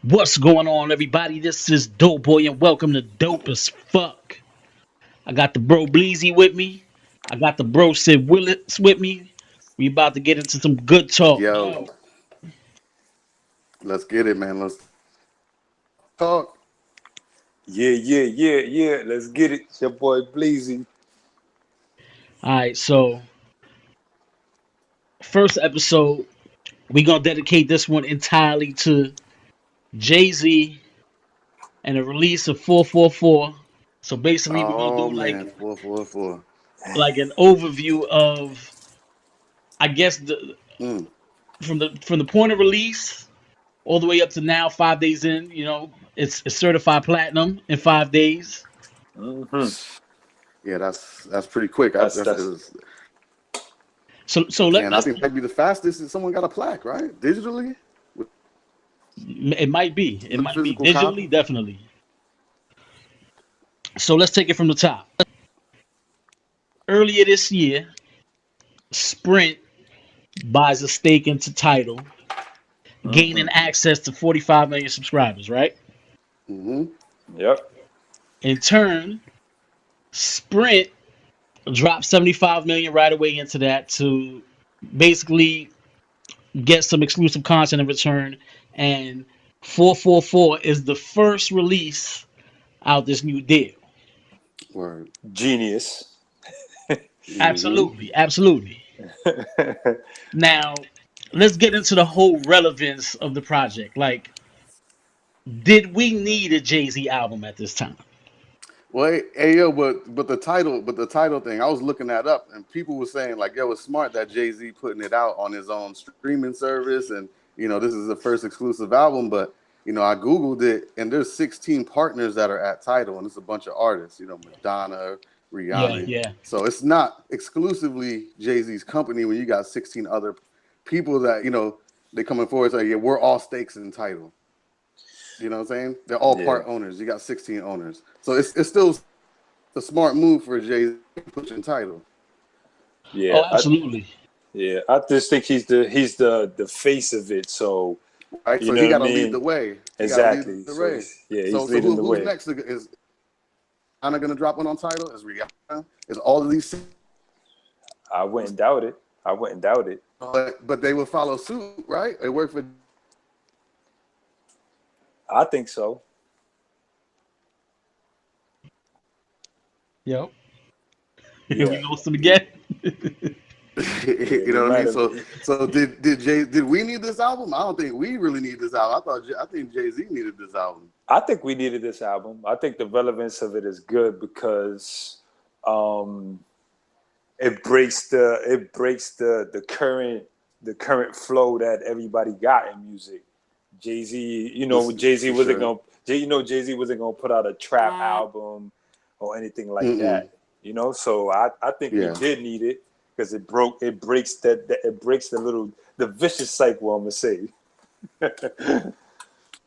What's going on, everybody? This is Doughboy, and welcome to Dopeasfcuk. I got the bro Bleezy with me. I got the bro Syd Willis with me. We about to get into some good talk. Yo, let's get it, man. Let's talk. Yeah. Let's get it. It's your boy Bleezy. All right, so first episode, we gonna dedicate this one entirely to Jay Z and the release of 444. So basically, we're gonna Oh do man, 444. like an overview of, I guess, Mm. from the point of release all the way up to now, 5 days in. It's certified platinum in 5 days. hmm Yeah, that's pretty quick. That's So And I think that'd be the fastest if someone got a plaque, right? Digitally with it might be, it the might be physical copy. digitally, definitely. So let's take it from the top. Earlier this year, Sprint buys a stake into Tidal, gaining hmm access to 45 million subscribers. Right. Mm-hmm. Yep. In turn, Sprint dropped 75 million right away into that to basically get some exclusive content in return. And 444 is the first release out this new deal. Word. Genius. Mm-hmm. Absolutely, absolutely. Now, let's get into the whole relevance of the project. Like, did we need a Jay Z album at this time? Well, hey, yo, but the title thing, I was looking that up, and people were saying like, yo, it's smart that Jay Z putting it out on his own streaming service, and this is the first exclusive album. But I googled it, and there's 16 partners that are at Title, and it's a bunch of artists, Madonna, Yeah, Rihanna. yeah. So it's not exclusively Jay Z's company when you got 16 other people that they coming forward and say, yeah, we're all stakes in Title. You know what I'm saying? They're all Yeah. part owners. You got 16 owners. So it's still a smart move for Jay pushing Title. Yeah. Oh, absolutely. I just think he's the face of it. So Right? you So know he what I got to lead the mean? way. He got to lead Exactly. the So way. he's So leading the who's way. next? Is Anna gonna drop one on Title? Is Rihanna? Is all of these? I wouldn't doubt it. I wouldn't doubt it. But they will follow suit, right? They work for. I think so. Yep. We Yeah. lost him again. Yeah. You He know what I might mean? have. So did we need this album? I don't think we really need this album. I think Jay Z needed this album. I think we needed this album. I think the relevance of it is good because um, it breaks the current flow that everybody got in music. Jay Z, This Jay Z for wasn't sure. gonna, Jay Z wasn't gonna put out a trap album or anything like Mm-mm. that. So I think we Yeah. did need it because it breaks the vicious cycle. I'm gonna say.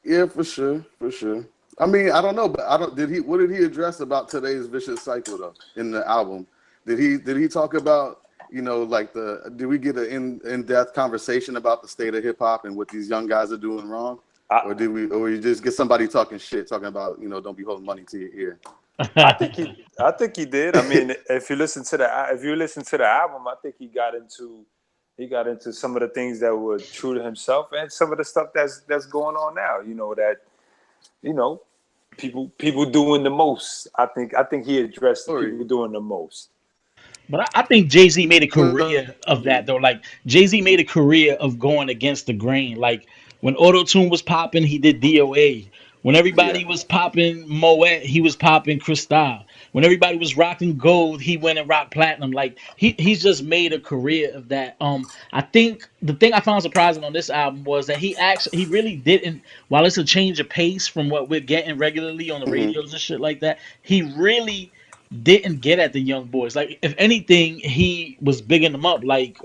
Yeah, for sure, for sure. I mean, I don't know, but I don't. Did he? What did he address about today's vicious cycle though in the album? Did he talk about like did we get an in depth conversation about the state of hip hop and what these young guys are doing wrong, I or you just get somebody talking shit, talking about don't be holding money to your ear. I think he did. I mean, if you listen to the album, I think he got into some of the things that were true to himself and some of the stuff that's going on now. You know people doing the most. I think he addressed the Story. people doing the most. But I think Jay Z made a Mm. career of that though. Like, Jay Z made a career of going against the grain. Like, when Auto Tune was popping, he did DOA. When Yeah. everybody was popping Moet, he was popping Cristal. When everybody was rocking gold, he went and rocked platinum. Like, he's just made a career of that. I think the thing I found surprising on this album was that he really didn't. While it's a change of pace from what we're getting regularly on the Hmm. radios and shit like that, he really didn't get at the young boys. Like, if anything, he was bigging them up. Like,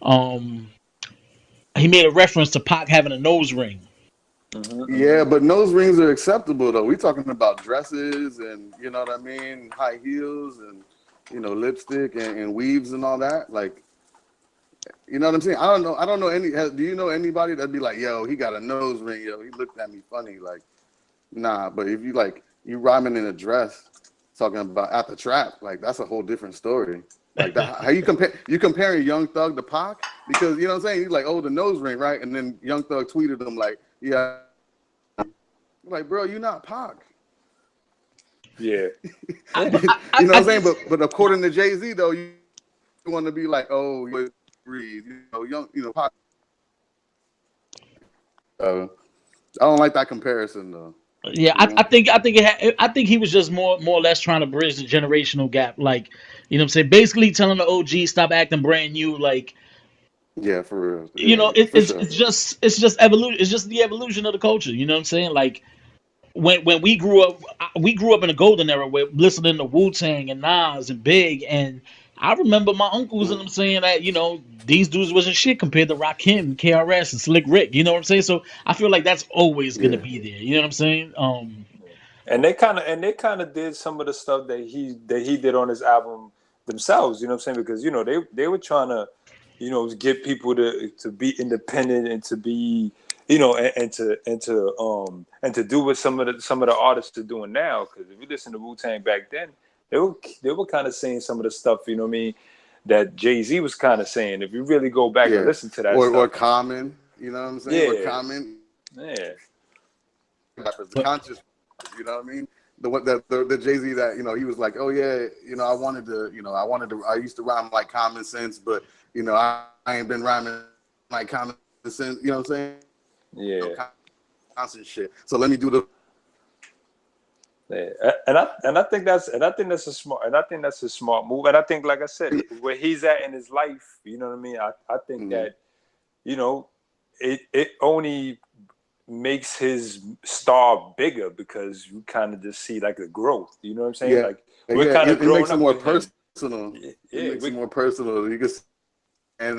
um, he made a reference to Pac having a nose ring. Hmm Yeah, hmm but nose rings are acceptable though. We talking about dresses and you know what I mean, high heels and lipstick and weaves and all that. Like You know what I'm saying? I don't know any. Do you know anybody that'd be like, yo, he got a nose ring, yo, he looked at me funny, like, nah. But if you like, you rhyming in a dress, talking about at the trap, like that's a whole different story. Like that, how you comparing Young Thug to Pac? Because you know what I'm saying? He's like, oh, the nose ring, right? And then Young Thug tweeted him like, yeah, like, bro, you not Pac. Yeah. You know what I'm saying? But according to Jay-Z though, you want to be like, oh, Breeze, young, Pac. I don't like that comparison though. Yeah, You know? I think he was just more or less trying to bridge the generational gap. Like, you know what I'm saying? Basically telling the OG stop acting brand new. Like, Yeah, for real. you know, Yeah, for sure. it's just evolution. It's just the evolution of the culture. You know what I'm saying? Like, when we grew up in a golden era with listening to Wu Tang and Nas and Big, and I remember my uncles and them saying that these dudes wasn't shit compared to Rakim, KRS, and Slick Rick. You know what I'm saying? So I feel like that's always gonna Yeah. be there. You know what I'm saying? And they kind of did some of the stuff that he did on his album themselves. You know what I'm saying? Because they were trying to get people to be independent and to be and to do what some of the artists are doing now. Because if you listen to Wu-Tang back then, they were kind of saying some of the stuff, you know what I mean, that Jay-Z was kind of saying. If you really go back and Yeah. listen to that Or stuff, Common, you know what I'm saying? Or yeah, Common, yeah, the conscious, you know what I mean? The Jay-Z that, he was like, oh yeah, I used to rhyme like Common Sense, but I ain't been rhyming like Common Sense, you know what I'm saying? yeah. Constant shit. So let me do the Yeah. And I think that's a smart move. And I think, like I said, where he's at in his life, you know what I mean? I think that, it only makes his star bigger because you kind of just see like a growth. You know what I'm saying? yeah, Like we're yeah. kind of It makes growing it up more with him. personal. It Yeah, makes it more personal. You can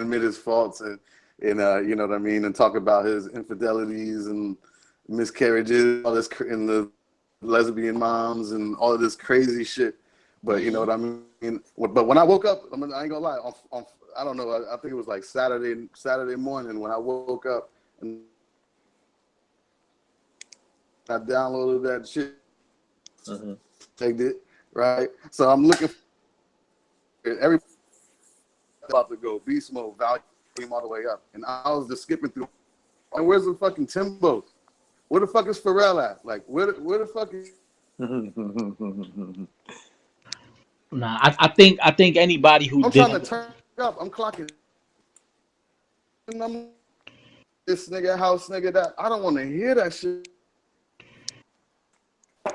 admit his faults and you know what I mean, and talk about his infidelities and miscarriages, all this, and the lesbian moms and all of this crazy shit. But you know what I mean. But when I woke up, I ain't gonna lie. I don't know. I think it was like Saturday morning when I woke up and I downloaded that shit, tagged it right. So I'm looking for everybody about to go beast mode, volume all the way up, and I was just skipping through. And where's the fucking Timbo? Where the fuck is Pharrell at? Like, where the fuck is... Nah, I think anybody who I'm trying to didn't. turn up. I'm clocking. And I'm this nigga house, nigga that. I don't want to hear that shit.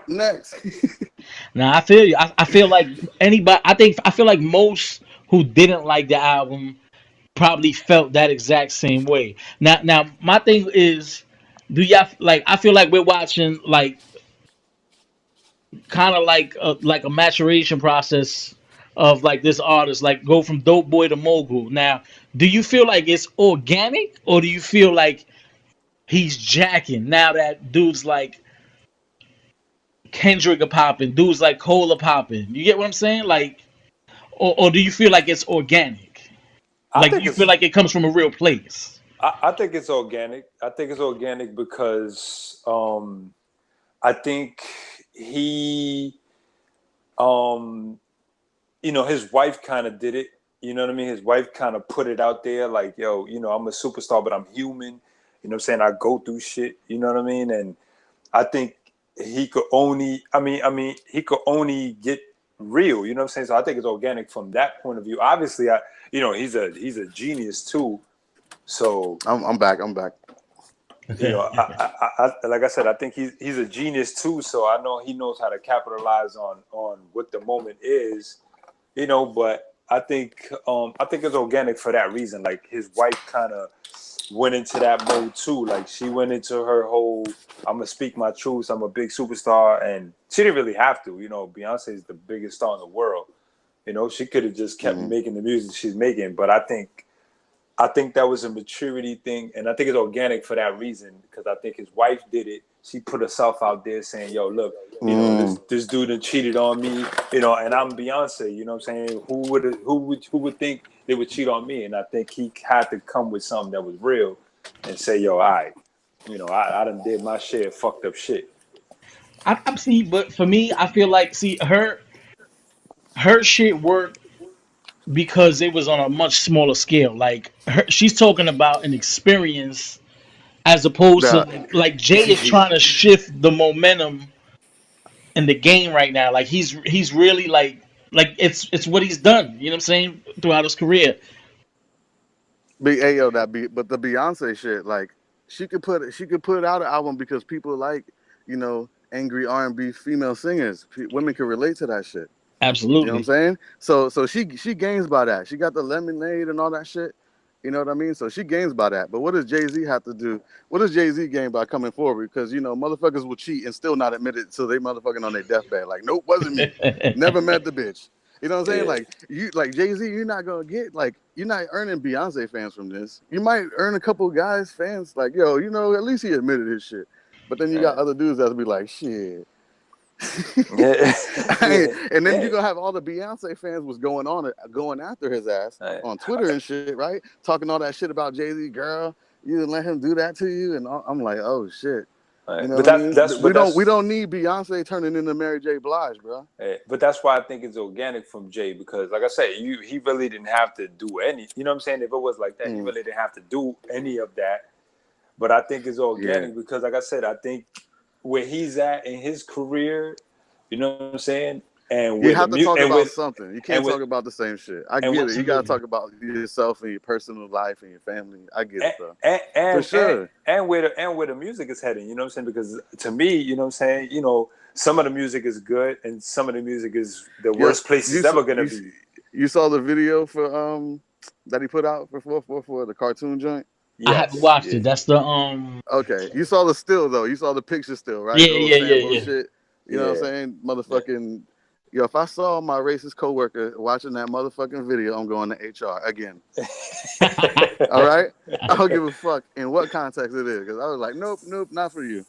Next. Nah, I feel you. I feel like anybody. I feel like most who didn't like the album probably felt that exact same way. Now, my thing is, do y'all like? I feel like we're watching like kind of like a maturation process of like this artist, like go from dope boy to mogul. Now, do you feel like it's organic, or do you feel like he's jacking now that dudes like Kendrick are popping, dudes like Cole are popping? You get what I'm saying? Like, or do you feel like it's organic? I Like, do think you feel it's like it comes from a real place? I think it's organic. I think it's organic because I think he his wife kind of did it. You know what I mean? His wife kind of put it out there like, yo, I'm a superstar, but I'm human. You know what I'm saying? I go through shit. You know what I mean? And I think he could only, he could only get real. You know what I'm saying? So I think it's organic from that point of view. Obviously, he's a genius too. So I'm back. I'm back. I like I said, I think he's a genius too. So I know he knows how to capitalize on what the moment is. But I think it's organic for that reason. Like his wife kind of went into that mode too. Like she went into her whole, I'm gonna speak my truth. I'm a big superstar, and she didn't really have to. Beyonce is the biggest star in the world. She could have just kept making the music she's making. But I think that was a maturity thing, and I think it's organic for that reason because I think his wife did it. She put herself out there saying, "Yo, look, this dude done cheated on me, and I'm Beyonce. You know what I'm saying? Who would think cheat on me, and I think he had to come with something that was real and say, "Yo, I done did my share, fucked up shit." I'm see, but for me, I feel like see her shit worked because it was on a much smaller scale. Like she's talking about an experience as opposed to Nah, like Jay is trying to shift the momentum in the game right now. Like he's really like it's what he's done. You know what I'm saying throughout his career. hey yo, but the Beyonce shit, like she could put out an album because people like, angry R&B female singers. Women can relate to that shit. You know what I'm Absolutely. saying? So she gains by that. She got the lemonade and all that shit. You know what I mean? So she gains by that. But what does Jay-Z have to do? What does Jay-Z gain by coming forward? Because motherfuckers will cheat and still not admit it till they motherfucking on their deathbed. Like, nope, wasn't me. Never met the bitch. You know what I'm saying? Yeah. Like Jay-Z, you're not gonna get you're not earning Beyonce fans from this. You might earn a couple guys fans, like, yo, at least he admitted his shit. But then you got other dudes that'll be like, shit. Yeah. And then Yeah. you're gonna have all the Beyonce fans was going after his ass on Twitter and shit, right? Talking all that shit about Jay-Z, girl. You didn't let him do that to you, and I'm like, oh shit. You know But what I mean? that's We don't need Beyonce turning into Mary J. Blige, bro. but that's why I think it's organic from Jay, because like I said, he really didn't have to do any. You know what I'm saying? If it was like that, he really didn't have to do any of that. But I think it's organic because, like I said, I think where he's at in his career, you know what I'm saying, and You with have the to music talk and about with something. You can't talk about the same shit. I and get with it. You gotta Absolutely. talk about yourself and your personal life and your family. I get it, bro. and For and, sure. and where the music is heading. You know what I'm saying? Because to me, you know what I'm saying, some of the music is good and some of the music is the Yeah, worst place it's ever gonna be. you saw the video for that he put out for 444, the cartoon joint. I haven't Yes, watched yeah. it. That's the Okay, you saw the still though. You saw the picture still, right? yeah The little yeah yeah Sambo yeah. shit. You know what I'm Yeah. saying? Yeah. Motherfucking. Yo, if I saw my racist coworker watching that motherfucking video, I'm going to HR again. All right? I don't give a fuck in what context it is, because I was like, nope, not for you.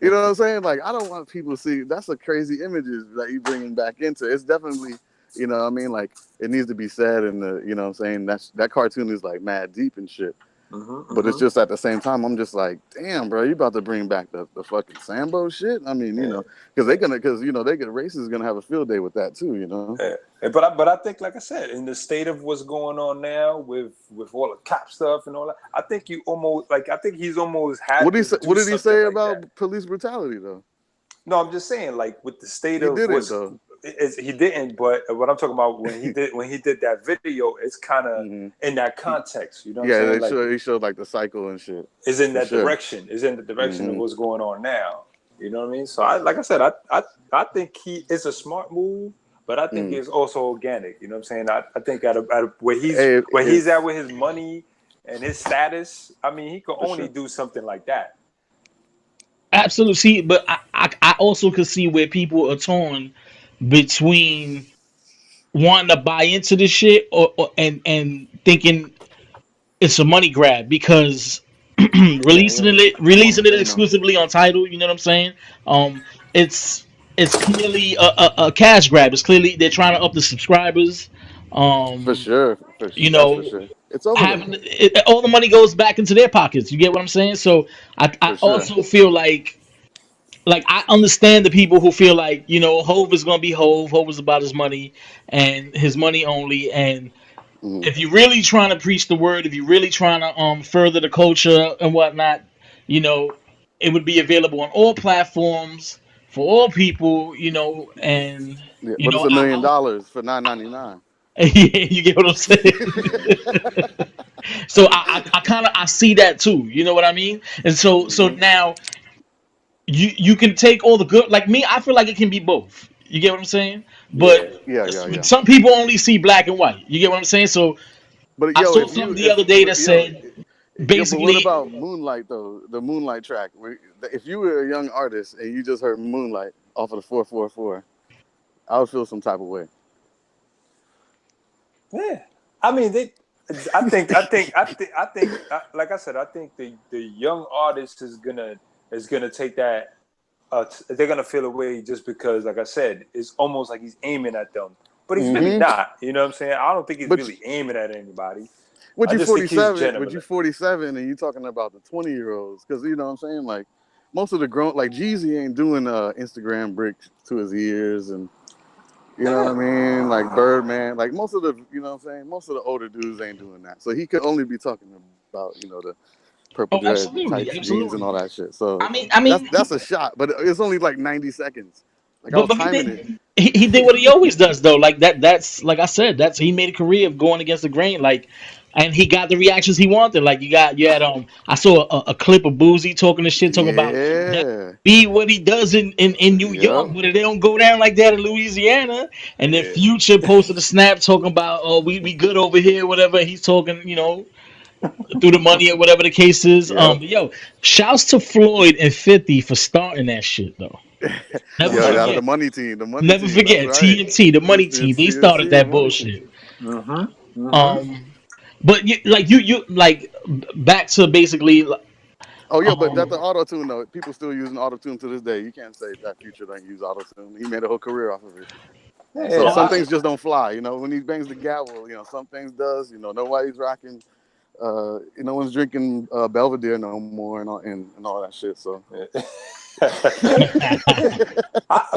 You know what I'm saying? Like, I don't want people to see. That's a crazy images that you bringing back into. It's definitely, you know what I mean? Like, it needs to be said, and you know what I'm saying? That cartoon is like mad deep and shit. But it's just at the same time, I'm just like, damn, bro, you about to bring back the fucking Sambo shit? I mean, because they get races is gonna have a field day with that too, But I think, like I said, in the state of what's going on now with all the cop stuff and all that, I think I think he's almost had to do What did he something say like that. about police brutality though? No, I'm just saying, like, with the state He of didn't though. he didn't. But what I'm talking about, when he did that video, it's kind of Mm-hmm. in that context. You know what Yeah, I'm saying? Like, he showed like the cycle and shit. is in For that sure. direction. Is in the direction of Mm-hmm. what's going on now. You know what I mean? So like I said, I think it's a smart move, but I think it's also organic. You know what I'm saying? I think at where he's at with his money and his status, I mean, he could only do something like that. Absolutely. See, but I also could see where people are torn between wanting to buy into this shit and thinking it's a money grab because releasing it exclusively on title. You know what I'm saying? Um, it's it's clearly a cash grab. It's clearly they're trying to up the subscribers. For Um, sure. you That's for know, sure. It's over though. having all the money goes back into their pockets. You get what I'm saying? So I For sure. also feel like I understand the people who feel like Hove is gonna be Hove. Hove is about his money and his money only. And Mm-hmm. if you're really trying to preach the word, if you're really trying to further the culture and whatnot, it would be available on all platforms for all people. And Yeah, but it's $1 million for $9.99. you get what I'm saying. So I kind of I see that too. You know what I mean? And so Mm-hmm. now you can take all the good. Like me, I feel like it can be both. You get what I'm saying? Yeah. But Yeah. some people only see black and white. You get what I'm saying? So But I yo, saw something the other day that said but what basically, about Moonlight though? The Moonlight track. If you were a young artist and you just heard Moonlight off of the 444, I would feel some type of way. Yeah. I mean, like I said, I think the young artist is gonna take that. They're gonna feel away just because, like I said, it's almost like he's aiming at them but he's really not. You know what I'm saying? I don't think he's But really aiming at anybody. But I you just think he's 47, genuine. but you 47, and you talking about the 20-year-olds, because you know what I'm saying. Like most of the grown, like Jeezy ain't doing Instagram bricks to his ears, and you know what I mean. Like Birdman, like most of the, you know what I'm saying. Most of the older dudes ain't doing that, so he could only be talking about, you know, the purple Oh, dread absolutely, types jeans and absolutely. all that shit. So I mean, that's a shot, but it's only like 90 seconds. Like I was but he timing it. did he did what he always does though. Like that's like I said, that's he made a career of going against the grain. Like, and he got the reactions he wanted. Like you had I saw a clip of Boozy talking to shit, talking about that Yeah. be what he does in New York, Yep. but they don't go down like that in Louisiana. And then Yeah. Future posted a snap talking about, oh, we good over here, whatever. He's talking, you know, through the money or whatever the case is. Yep. But yo, shouts to Floyd and 50 for starting that shit though. Never Yo, that's forget. the money team. The money Never team. That's forget right. TNT, the money team. It's They started CNC, the that money team. bullshit. Mm-hmm. Mm-hmm. But you like back to basically. Oh yeah, but that's the auto tune though. People still using auto tune to this day. You can't say that Future don't use auto tune. He made a whole career off of it. So some Yeah, things just don't fly. You know, when he bangs the gavel, you know, some things does. You know, nobody's rocking. No one's drinking Belvedere no more and all that shit. So. but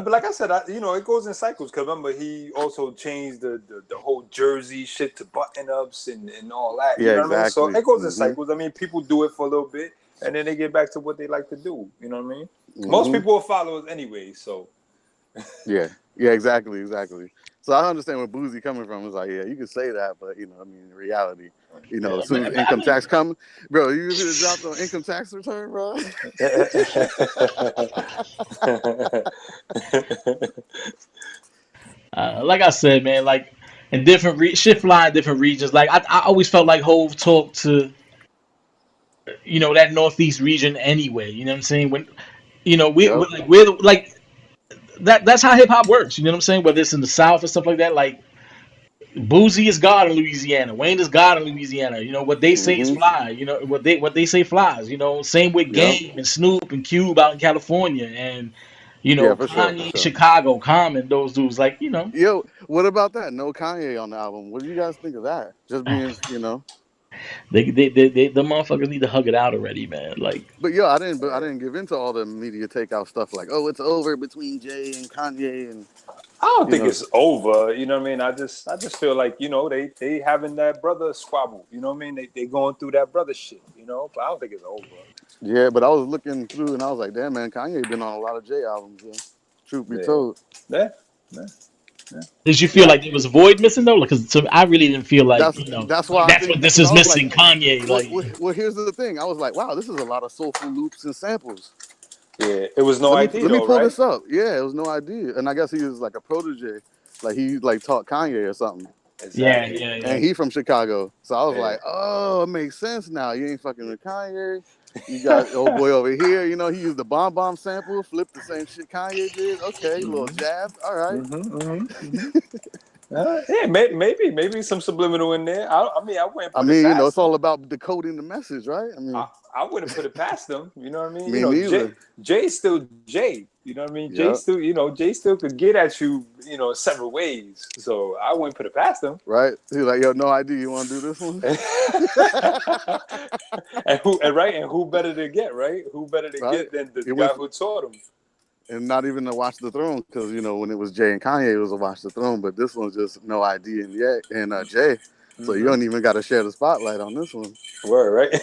like I said, you know, it goes in cycles. Cause remember, he also changed the whole jersey shit to button ups and all that. You Yeah, know what I mean? So exactly. it goes in cycles. I mean, people do it for a little bit, and then they get back to what they like to do. You know what I mean? Most people will follow us anyway. So yeah, exactly. So I understand where Boozy coming from. It's like, yeah, you can say that, but you know, I mean, in reality, you know, as soon as income tax come, bro, you usually dropped on income tax return, bro. Like I said, man, like in different shit fly in different regions. Like I always felt like Hove talked to, you know, that northeast region anyway. You know what I'm saying? When you know Yep. we're like that's how hip hop works. You know what I'm saying? Whether it's in the South or stuff like that, like Boozy is God in Louisiana. Wayne is God in Louisiana. You know what they say is fly. You know what they say flies. You know, same with Yep. Game and Snoop and Cube out in California, and you Yeah, know for sure, Kanye, Chicago, Common, those dudes. Like you know, Yo, what about that? No Kanye on the album. What do you guys think of that? Just being, you know. the motherfuckers need to hug it out already, man. Like But yo, I didn't give into all the media takeout stuff like, oh, it's over between Jay and Kanye and I don't you think know. it's over. You know what I mean? I just feel like, you know, they having that brother squabble. You know what I mean? They going through that brother shit. You know, but I don't think it's over. Yeah, but I was looking through and I was like, damn man, Kanye been on a lot of Jay albums, yeah. Truth be told. Yeah. did you feel like there was a void missing though? Because I really didn't feel like you know That's like why I that's think what this because is I was like, missing. Kanye, like well, here's the thing. I was like, wow, this is a lot of soulful loops and samples. Yeah. It was no ID Let me though, pull right? this up. Yeah, it was no idea. And I guess he was like a protege. Like he like taught Kanye or something. Exactly. And he from Chicago. So I was Yeah. like, oh, it makes sense now. You ain't fucking with Kanye. You got old boy over here. You know, he used the bomb bomb sample, flipped the same shit Kanye did. Okay, little jab. All right. Yeah, maybe some subliminal in there. I mean, I wouldn't I put it mean, you know, past it's them. all about decoding the message, right? I mean, I wouldn't put it past them. You know what I mean? You me know, neither. Jay's still Jay. You know what I mean? Jay Yep. still, you know, Jay still could get at you, you know, several ways. So I wouldn't put it past him. Right? He's like, yo, no idea. You want to do this one? And who better to get, right? Who better to Right? get than the It guy was, who taught him? and not even to Watch the Throne, because you know when it was Jay and Kanye, it was a Watch the Throne. But this one's just no idea and Jay. So you don't even got to share the spotlight on this one. Word, right?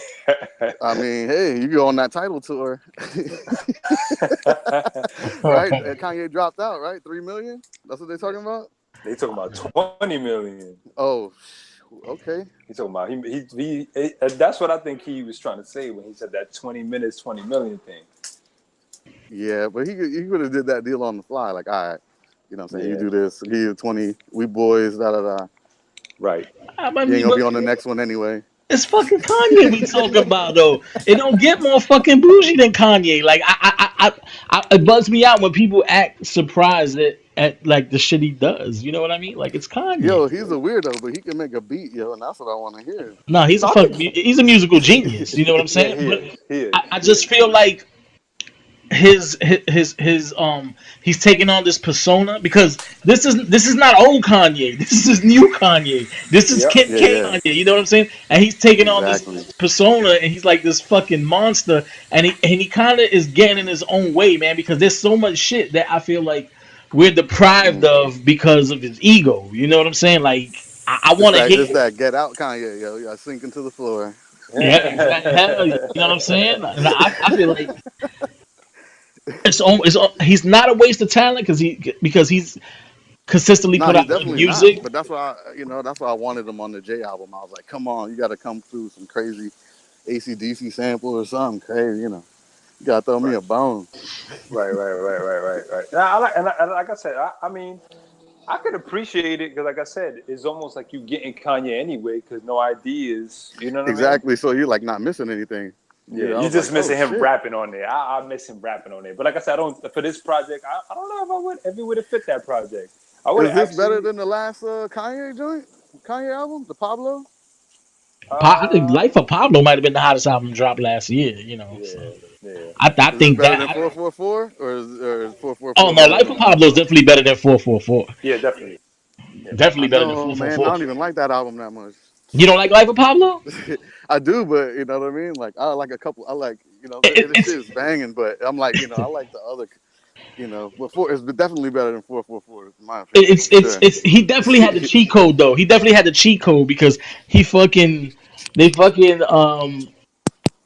I mean, hey, you go on that title tour, right? Kanye dropped out, right? 3 million. That's what they're talking about. They talking about 20 million. Oh, okay. He's talking about he that's what I think he was trying to say when he said that 20 minutes, 20 million thing. Yeah, but he could have did that deal on the fly, like, all right, you know what I'm saying? Yeah. You do this, give you 20, we boys, da da da. Right. I You ain't mean, gonna but be on the next one anyway. it's fucking Kanye we talking about though. It don't get more fucking bougie than Kanye. Like it bugs me out when people act surprised at like the shit he does. You know what I mean? Like it's Kanye. Yo, he's a weirdo, but he can make a beat, yo, and that's what I want to hear. No, he's a No, I fucking think he's a musical genius. You know what I'm yeah, saying? he But is. He is. I just feel like he's taking on this persona because this is not old Kanye. This is new Kanye. This is Yep. Kim Yeah, K yeah, Kanye. You know what I'm saying? And he's taking on this exactly. persona, and he's like this fucking monster. And he kind of is getting in his own way, man. Because there's so much shit that I feel like we're deprived Mm. of because of his ego. You know what I'm saying? Like I It's want to that hear. it's that get out Kanye, yo. You sinking to the floor. Yeah, exactly. Hell yeah. You know what I'm saying? And I feel like he's not a waste of talent because he's consistently No, put he's out good definitely not. music. But that's why that's why I wanted him on the J album. I was like, come on, you got to come through some crazy ACDC sample or something crazy. You got to throw me Right. a bone. Right. Now, I like, and like I said, I mean, I could appreciate it because, like I said, it's almost like you getting Kanye anyway because no ideas. You know what I mean? Exactly. So you're like not missing anything. Yeah, I you was like, just oh missing him shit. rapping on there. I miss him rapping on there. But like I said, I don't for this project. I don't know if it would have fit that project. I would Is have this better actually. than the last Kanye joint? Kanye album, the Pablo? I think Uh, Life of Pablo might have been the hottest album dropped last year. So yeah, yeah. I Is this think better that. than 444 or is Oh 444 no, better Life than of Pablo is definitely better than 444. Yeah, definitely. Yeah, Definitely I better than know, man. I 444. don't even like that album that much. You don't like Life of Pablo? I do, but you know what I mean. Like I like a couple. I like this shit It's is banging, but I'm like I like the other. But it's definitely better than 444 in my opinion it's for it's sure. it's he definitely had the cheat code though. He definitely had the cheat code because he fucking they fucking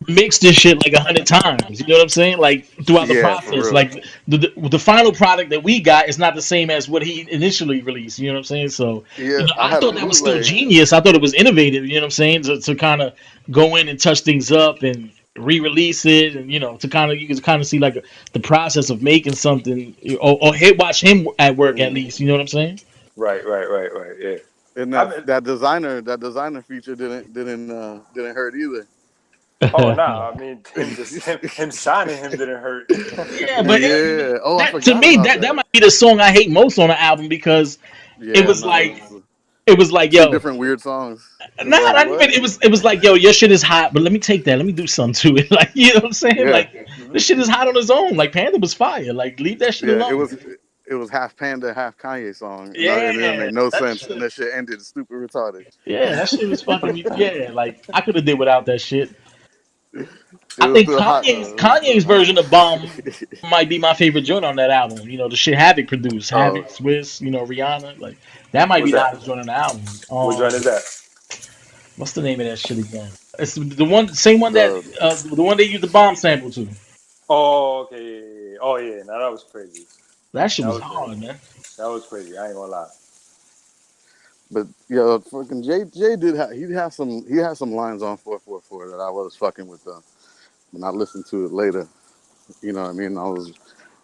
mixed this shit like 100 times. You know what I'm saying? Like throughout the Yeah, for process, real. like the final product that we got is not the same as what he initially released. You know what I'm saying? So Yeah, I I had a thought that was still bootleg. genius. I thought it was innovative. You know what I'm saying? To kind of go in and touch things up and re-release it, and to kind of you can kind of see like the process of making something, or hit watch him at work at Mm. least. You know what I'm saying? right. Yeah. And I that mean, that designer feature didn't hurt either. oh no, I mean him signing him didn't hurt. Yeah, but Yeah. Oh, I that to forgot me about that that. might be the song I hate most on the album because it Yeah, was no, like it's it was like two yo, different weird songs. It's nah, like not even what? it was like yo, your shit is hot, but let me take that, let me do something to it. Like you know what I'm saying? Yeah, Like Mhm. this shit is hot on its own. Like Panther was fire. Like leave that shit yeah. It alone. was it was half Panda, half Kanye song, and it Yeah, made no that sense. And shit. that shit ended stupid retarded. Yeah, that shit was fucking. Yeah, like I could have did without that shit. It I was think still hot Kanye's though. It was still Kanye's hot. version of Bomb might be my favorite joint on that album. The shit Havoc produced, Oh, Havoc, Swiss, Rihanna, like that might be What's the that? hottest joint on the album. What joint is that? What's the name of that shit again? It's the one, same one that the the one they used the bomb sample to. Oh, okay. Yeah. Oh, yeah. Now that was crazy. That shit That was was crazy. hard, man. That was crazy. I ain't gonna lie. but fucking Jay he had some lines on 444 that I was fucking with though. When I listened to it later, you know what I mean. I was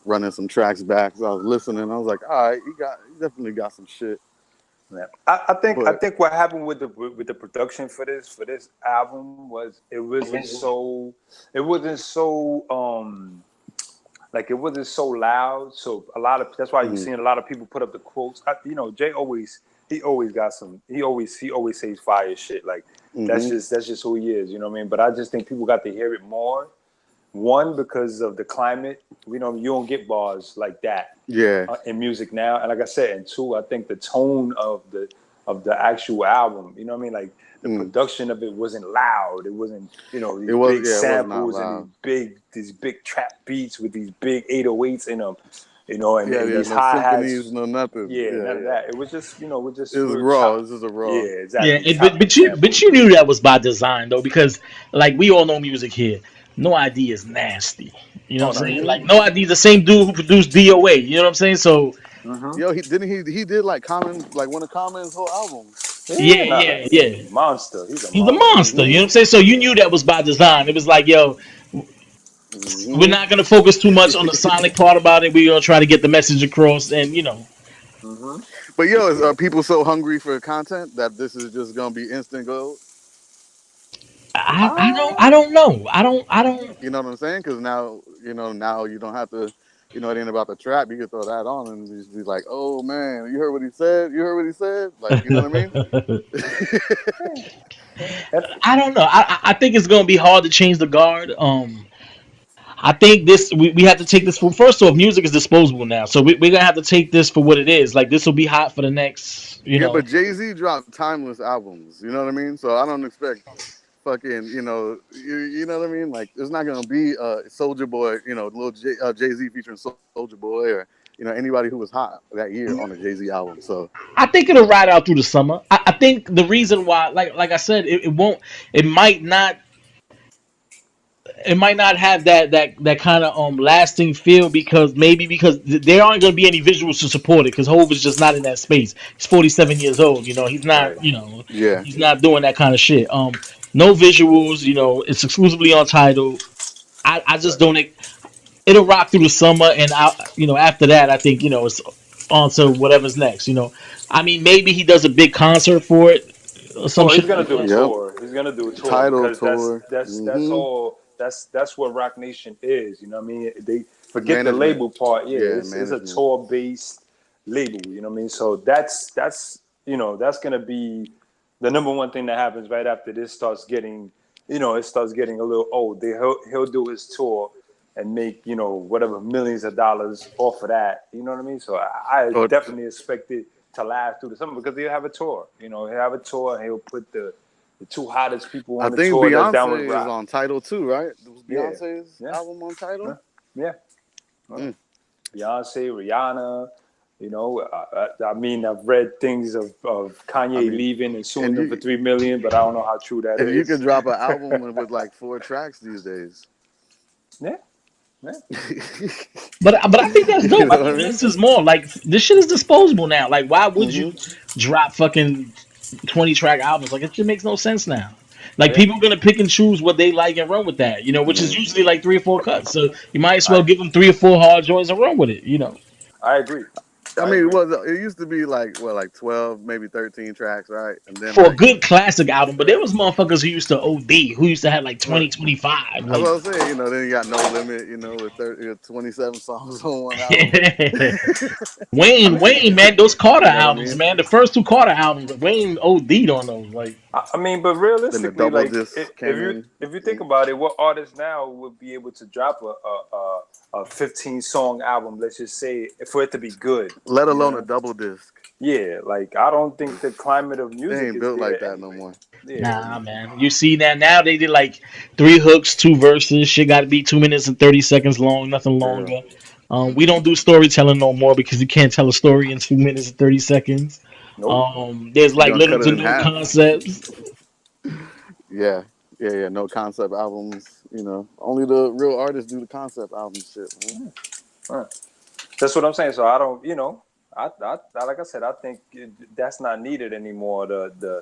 running some tracks back, so I was listening. I was like, all right, he definitely got some shit. Yeah. I But think what happened with the production for this album was it wasn't so like it wasn't so loud. So a lot of that's why you're mm, seeing a lot of people put up the quotes. Jay always got some. He always says fire shit. Like mm-hmm, that's just who he is. You know what I mean? But I just think people got to hear it more. One because of the climate. You don't get bars like that yeah, in music now. And like I said, and two, I think the tone of the actual album. You know what I mean? Like the mm. production of it wasn't loud. It wasn't these big It was not samples and loud. these big trap beats with these big 808s in them. And, Yeah, and yeah, these no hi symphonies, hats. no nothing. Yeah, Yeah, none of yeah. that. It was just It was we were raw. chop. This is a Yeah, raw. Yeah, exactly. Chopping but samples. you knew that was by design though, because like we all know music here. No ID is nasty. You know Oh what no, I'm saying? yeah. Like No ID, the same dude who produced DOA. You know what I'm saying? So Mm-hmm. Yo, he did like Common, like one of Common's whole album. Yeah, yeah, nah. yeah, yeah. Monster. He's a He's a monster. monster. You know what I'm saying? So you knew that was by design. It was like, yo, we're Mm-hmm. not gonna focus too much on the sonic part about it. We're gonna try to get the message across, and Mm-hmm. But yo, are people so hungry for content that this is just gonna be instant gold? I don't know. I don't. You know what I'm saying? Because now you don't have to, it ain't about the trap. You can throw that on and just be like, oh man, you heard what he said? You heard what he said? Like, you know what I mean? And I don't know. I think it's gonna be hard to change the guard. I think this we have to take this for first off. Music is disposable now, so we're gonna have to take this for what it is. Like this will be hot for the next, Yeah, but Jay-Z dropped timeless albums. You know what I mean? So I don't expect fucking, you know what I mean? Like, there's not gonna be Soldier Boy, little Jay-Z featuring Soldier Boy, or anybody who was hot that year on a Jay-Z album. So I think it'll ride out through the summer. I think the reason why, like I said, it won't. It might not. It might not have that kind of lasting feel because there aren't going to be any visuals to support it because Hov is just not in that space. He's 47 years old. He's not. Right. yeah, He's not doing that kind of shit. No visuals. It's exclusively on title. I just Right. don't. It'll rock through the summer, and after that, I think it's on to whatever's next. I mean, maybe he does a big concert for it or some Well, he's shit gonna like do a that. yep. tour. He's gonna do a tour Title because tour. that's all. That's what Rock Nation is. You know what I mean? They forget the Management. label part. Yeah, Yeah, it's a management. tour based label. You know what I mean? So that's gonna be the number one thing that happens right after this starts getting it starts getting a little old. He'll do his tour and make whatever millions of dollars off of that. You know what I mean? So I Or definitely expect it to last through the summer because he'll have a tour. He'll have a tour and he'll put the two hottest people I on the think tour that's down with Beyonce is rock. on Title too, right? Was Yeah, Beyonce's yeah, album on Title? yeah. Mm. Beyonce, Rihanna. I mean, I've read things of I Kanye mean, leaving and suing and them for $3 million, but I don't know how true that if you could is. drop an album with like 4 tracks these days, Yeah, yeah. But I think that's you dope. know I what I think mean? less is more. Like this shit is disposable now. Like why would Hmm. you drop fucking 20-track albums? Like it just makes no sense now. Like Yeah. people are gonna pick and choose what they like and run with that. Which is Yeah. usually like 3 or 4 cuts. So you might as well I give them 3 or 4 hard joints and run with it. I agree. I I mean, agree. it used to be like what, like 12, maybe 13 tracks, right? And then For a like good classic album, but there Right. was motherfuckers who used to OD, who used to have like Right. 20, 25. that's Like what I was saying. Then you got No Limit, with 27 songs on one album. I Wayne, mean, man, those Carter You know what I albums, mean? man, the first 2 Carter albums, Wayne OD'd on those. Like I mean, but Then the realistically, double like disc if came you in. if you think about it, what artist now would be able to drop a 15 song album? Let's just say for it to be good. Let You alone a know? double disc. Yeah, like I don't think the climate of They music ain't is built like there that no anyway. more. Yeah, nah, man. You see that now they did like 3 hooks, 2 verses. Shit got to be 2 minutes and 30 seconds long, nothing for real. longer. We don't do storytelling no more because you can't tell a story in 2 minutes and 30 seconds. Nope. There's You're like gonna little cut it to in no half. concepts. Yeah. Yeah. No concept albums. Only the real artists do the concept album shit, man. Right. That's what I'm saying. So I don't, like I said, I think that's not needed anymore. The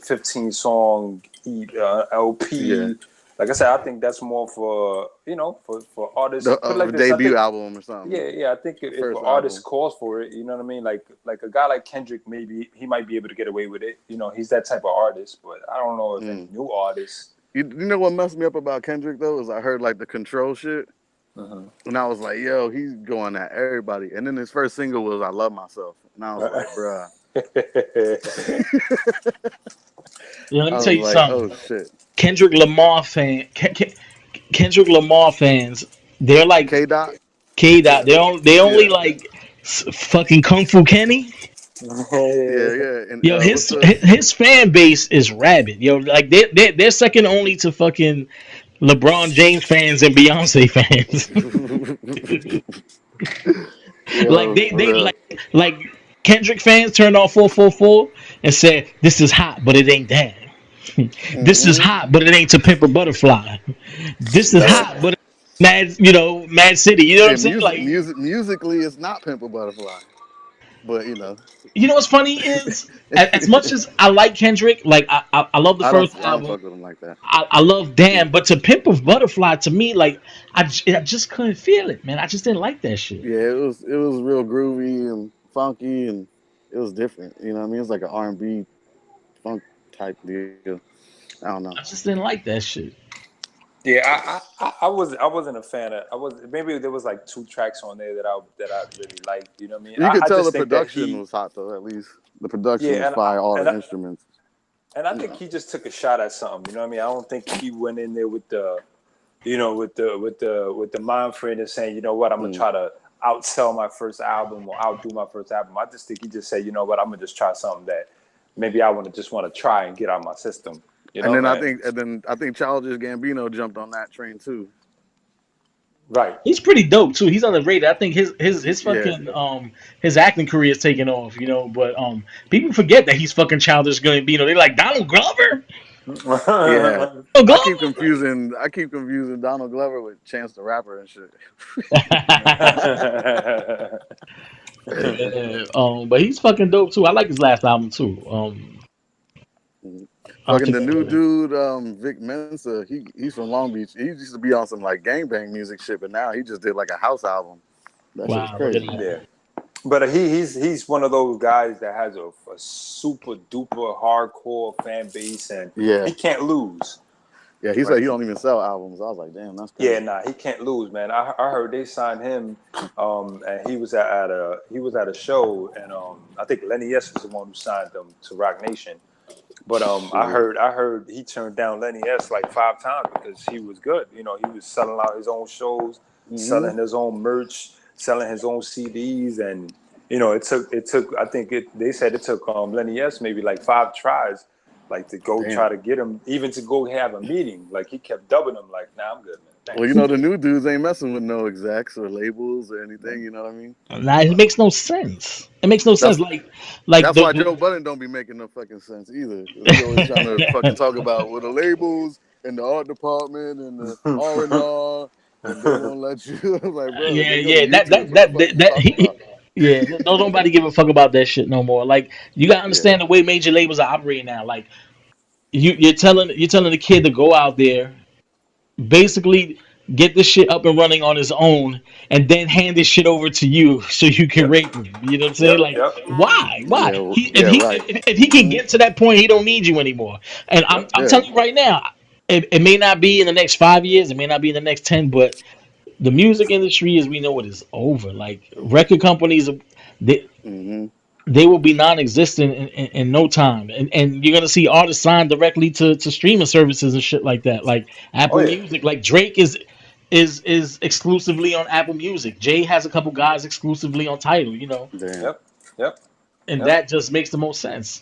15 song Yeah. LP. Like I said, I think that's more for for artists. The Put it like this, I debut think. album or something. Yeah. I think The if an first artist album. calls for it, you know what I mean. Like a guy like Kendrick, maybe he might be able to get away with it. He's that type of artist. But I don't know if any new artists. You know what messed me up about Kendrick though is I heard like the Control shit, and I was like, "Yo, he's going at everybody." And then his first single was "I Love Myself," and I was like, "Bruh," Let I me was tell you like, something. "Oh shit." Kendrick Lamar Kendrick Lamar fans, they're like K Dot, K Dot. They only yeah, like fucking Kung Fu Kenny. yeah, yeah, and Yo, what's his the his fan base is rabid. Yo, like they're second only to fucking LeBron James fans and Beyonce fans. Like yo, they bruh. like Kendrick fans turned on 444 and said, "This is hot, but it ain't that. This is Mm-hmm. hot, but it ain't To Pimp a Butterfly. This is Right. hot, but it's Mad City." You know what I'm And saying? Like, musically, it's not Pimp a Butterfly, but what's funny is as much as I like Kendrick, like I love the first I don't album. fuck with him like that. I love Damn, but To Pimp a Butterfly to me, like I just couldn't feel it, man. I just didn't like that shit. Yeah, it was real groovy and funky, and it was different. You know what I mean? It was like an R&B funk type deal. I don't know. I just didn't like that shit. Yeah, I wasn't a fan of. I was maybe there was like 2 tracks on there that I really liked. You know what I mean? You could I tell just the think that production was hot though. At least the production yeah, was fire. All and the I, instruments. and I think he just took a shot at something. You know what I mean? I don't think he went in there with the you know, with the mind frame of saying, you know what, I'm gonna try to outsell my first album or outdo my first album. I just think he just said, you know what, I'm gonna just try something that maybe I want to try and get out of my system. You And know, then I think Childish Gambino jumped on that train too. right. He's pretty dope too. He's underrated. I think his Yeah, fucking his acting career is taking off, you know. But people forget that he's fucking Childish Gambino. They're like Donald Glover. yeah. Oh, I Glover. keep confusing Donald Glover with Chance the Rapper and shit. Yeah, but he's fucking dope too. I like his last album too. I Fucking the forget new what it is. dude, Vic Mensa, he's from Long Beach. He used to be on some like gangbang music shit, but now he just did like a house album. That shit's Wow, look at crazy. that. Yeah. But he's one of those guys that has a super duper hardcore fan base, and Yeah. he can't lose. Yeah, he Right. said he don't even sell albums. I was like, damn, that's crazy. Yeah, nah, he can't lose, man. I heard they signed him, and he was at a show, and I think Lenny S is the one who signed him to Rock Nation. But I heard he turned down Lenny S like 5 times because he was good. You know, he was selling out his own shows, selling his own merch, selling his own CDs, and you know, it took. I think they said it took Lenny S maybe like 5 tries, like to go try to get him, even to go have a meeting. Like he kept dubbing him, like, "Nah, I'm good, man. Thanks." Well, you know, the new dudes ain't messing with no execs or labels or anything. You know what I mean? Nah, it makes no sense. It makes no sense. That's Like that's why Joe Budden don't be making no fucking sense either. 'Cause he always trying to fucking talk about with the labels and the art department and the R&R, and they won't let you. I'm like, bro, yeah, they go to yeah. YouTube. What the fuck are you talking about? Yeah. Don't nobody give a fuck about that shit no more. Like you gotta Yeah. understand the way major labels are operating now. Like you're telling the kid to go out there, basically get this shit up and running on his own, and then hand this shit over to you so you can Yep, rape him. You know what I'm saying? yep, Like, yep. why? Why? Yeah. He Yeah. Right. if he can get to that point, he don't need you anymore. And I'm Yeah. telling you right now, it may not be in the next 5 years, it may not be in the next 10, but the music industry, as we know it, is over. Like record companies, they Mm-hmm. they will be non-existent in no time, and you're gonna see artists signed directly to streaming services and shit like that, like Oh Apple yeah. Music. Like Drake is exclusively on Apple Music. Jay has a couple guys exclusively on Tidal, you know, Damn. Yep, yep, and yep, that just makes the most sense.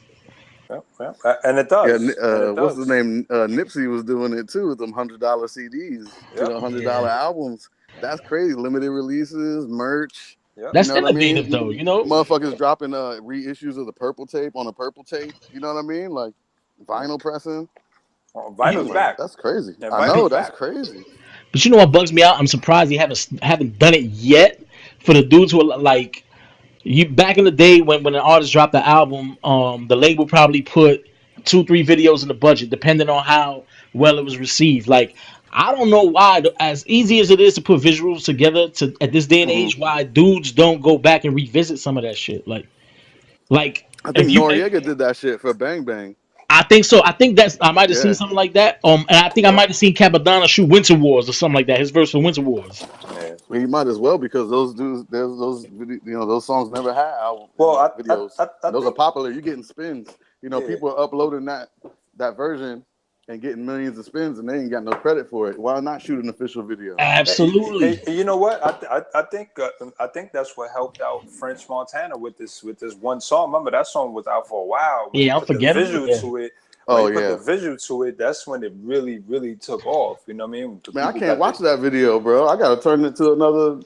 yep, yep. And it Yeah. does, and it What's the does. name? Nipsey was doing it too with them $100 CDs, Yep, $100 Yeah, albums. That's crazy. Limited releases, merch. yep. You that's know what I mean? innovative though, you know. Motherfuckers dropping reissues of the purple tape on a purple tape. You know what I mean? Like vinyl pressing. I'm Vinyl's like, back, that's crazy. and I know vinyl's that's back. crazy. But you know what bugs me out? I'm surprised he haven't done it yet. For the dudes who are like you back in the day when an artist dropped the album, the label probably put 2 3 videos in the budget depending on how well it was received. Like I don't know why, as easy as it is to put visuals together to at this day and Hmm. age, why dudes don't go back and revisit some of that shit. Like I if think you Noriega did that shit for Bang Bang. I think so. I think that's I might have seen Yeah. something like that. And I think I Yep. might have seen Capadonna shoot Winter Wars or something like that. His verse for Winter Wars. Yeah. He might as well because those dudes, there's those songs never had album, Well, videos. I Those are think popular. You're getting spins. yeah. People are uploading that version and getting millions of spins, and they ain't got no credit for it. Why not shoot an official video? Absolutely. You know what? I think that's what helped out French Montana with this one song. Remember that song was out for a while. When he Yeah, put the unforgettable. visual Yeah. to it, Oh yeah, that's when it really really took off. You know what I mean? The man, I people can't got watch that video, bro. I gotta turn it to another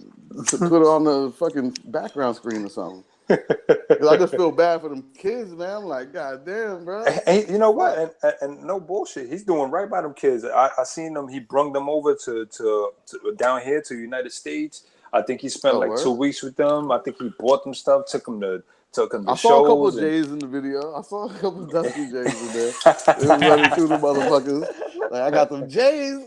to put it on the fucking background screen or something. Cause I just feel bad for them kids, man. I'm like, god damn, bro. And you know Fuck. what? And no bullshit. He's doing right by them kids. I seen them. He brung them over to down here to United States. I think he spent Oh, like word. 2 weeks with them. I think he bought them stuff, took them to I saw a couple shows of and J's in the video. I saw a couple of Dusty J's in there. They was running through the motherfuckers. Like, I got them J's.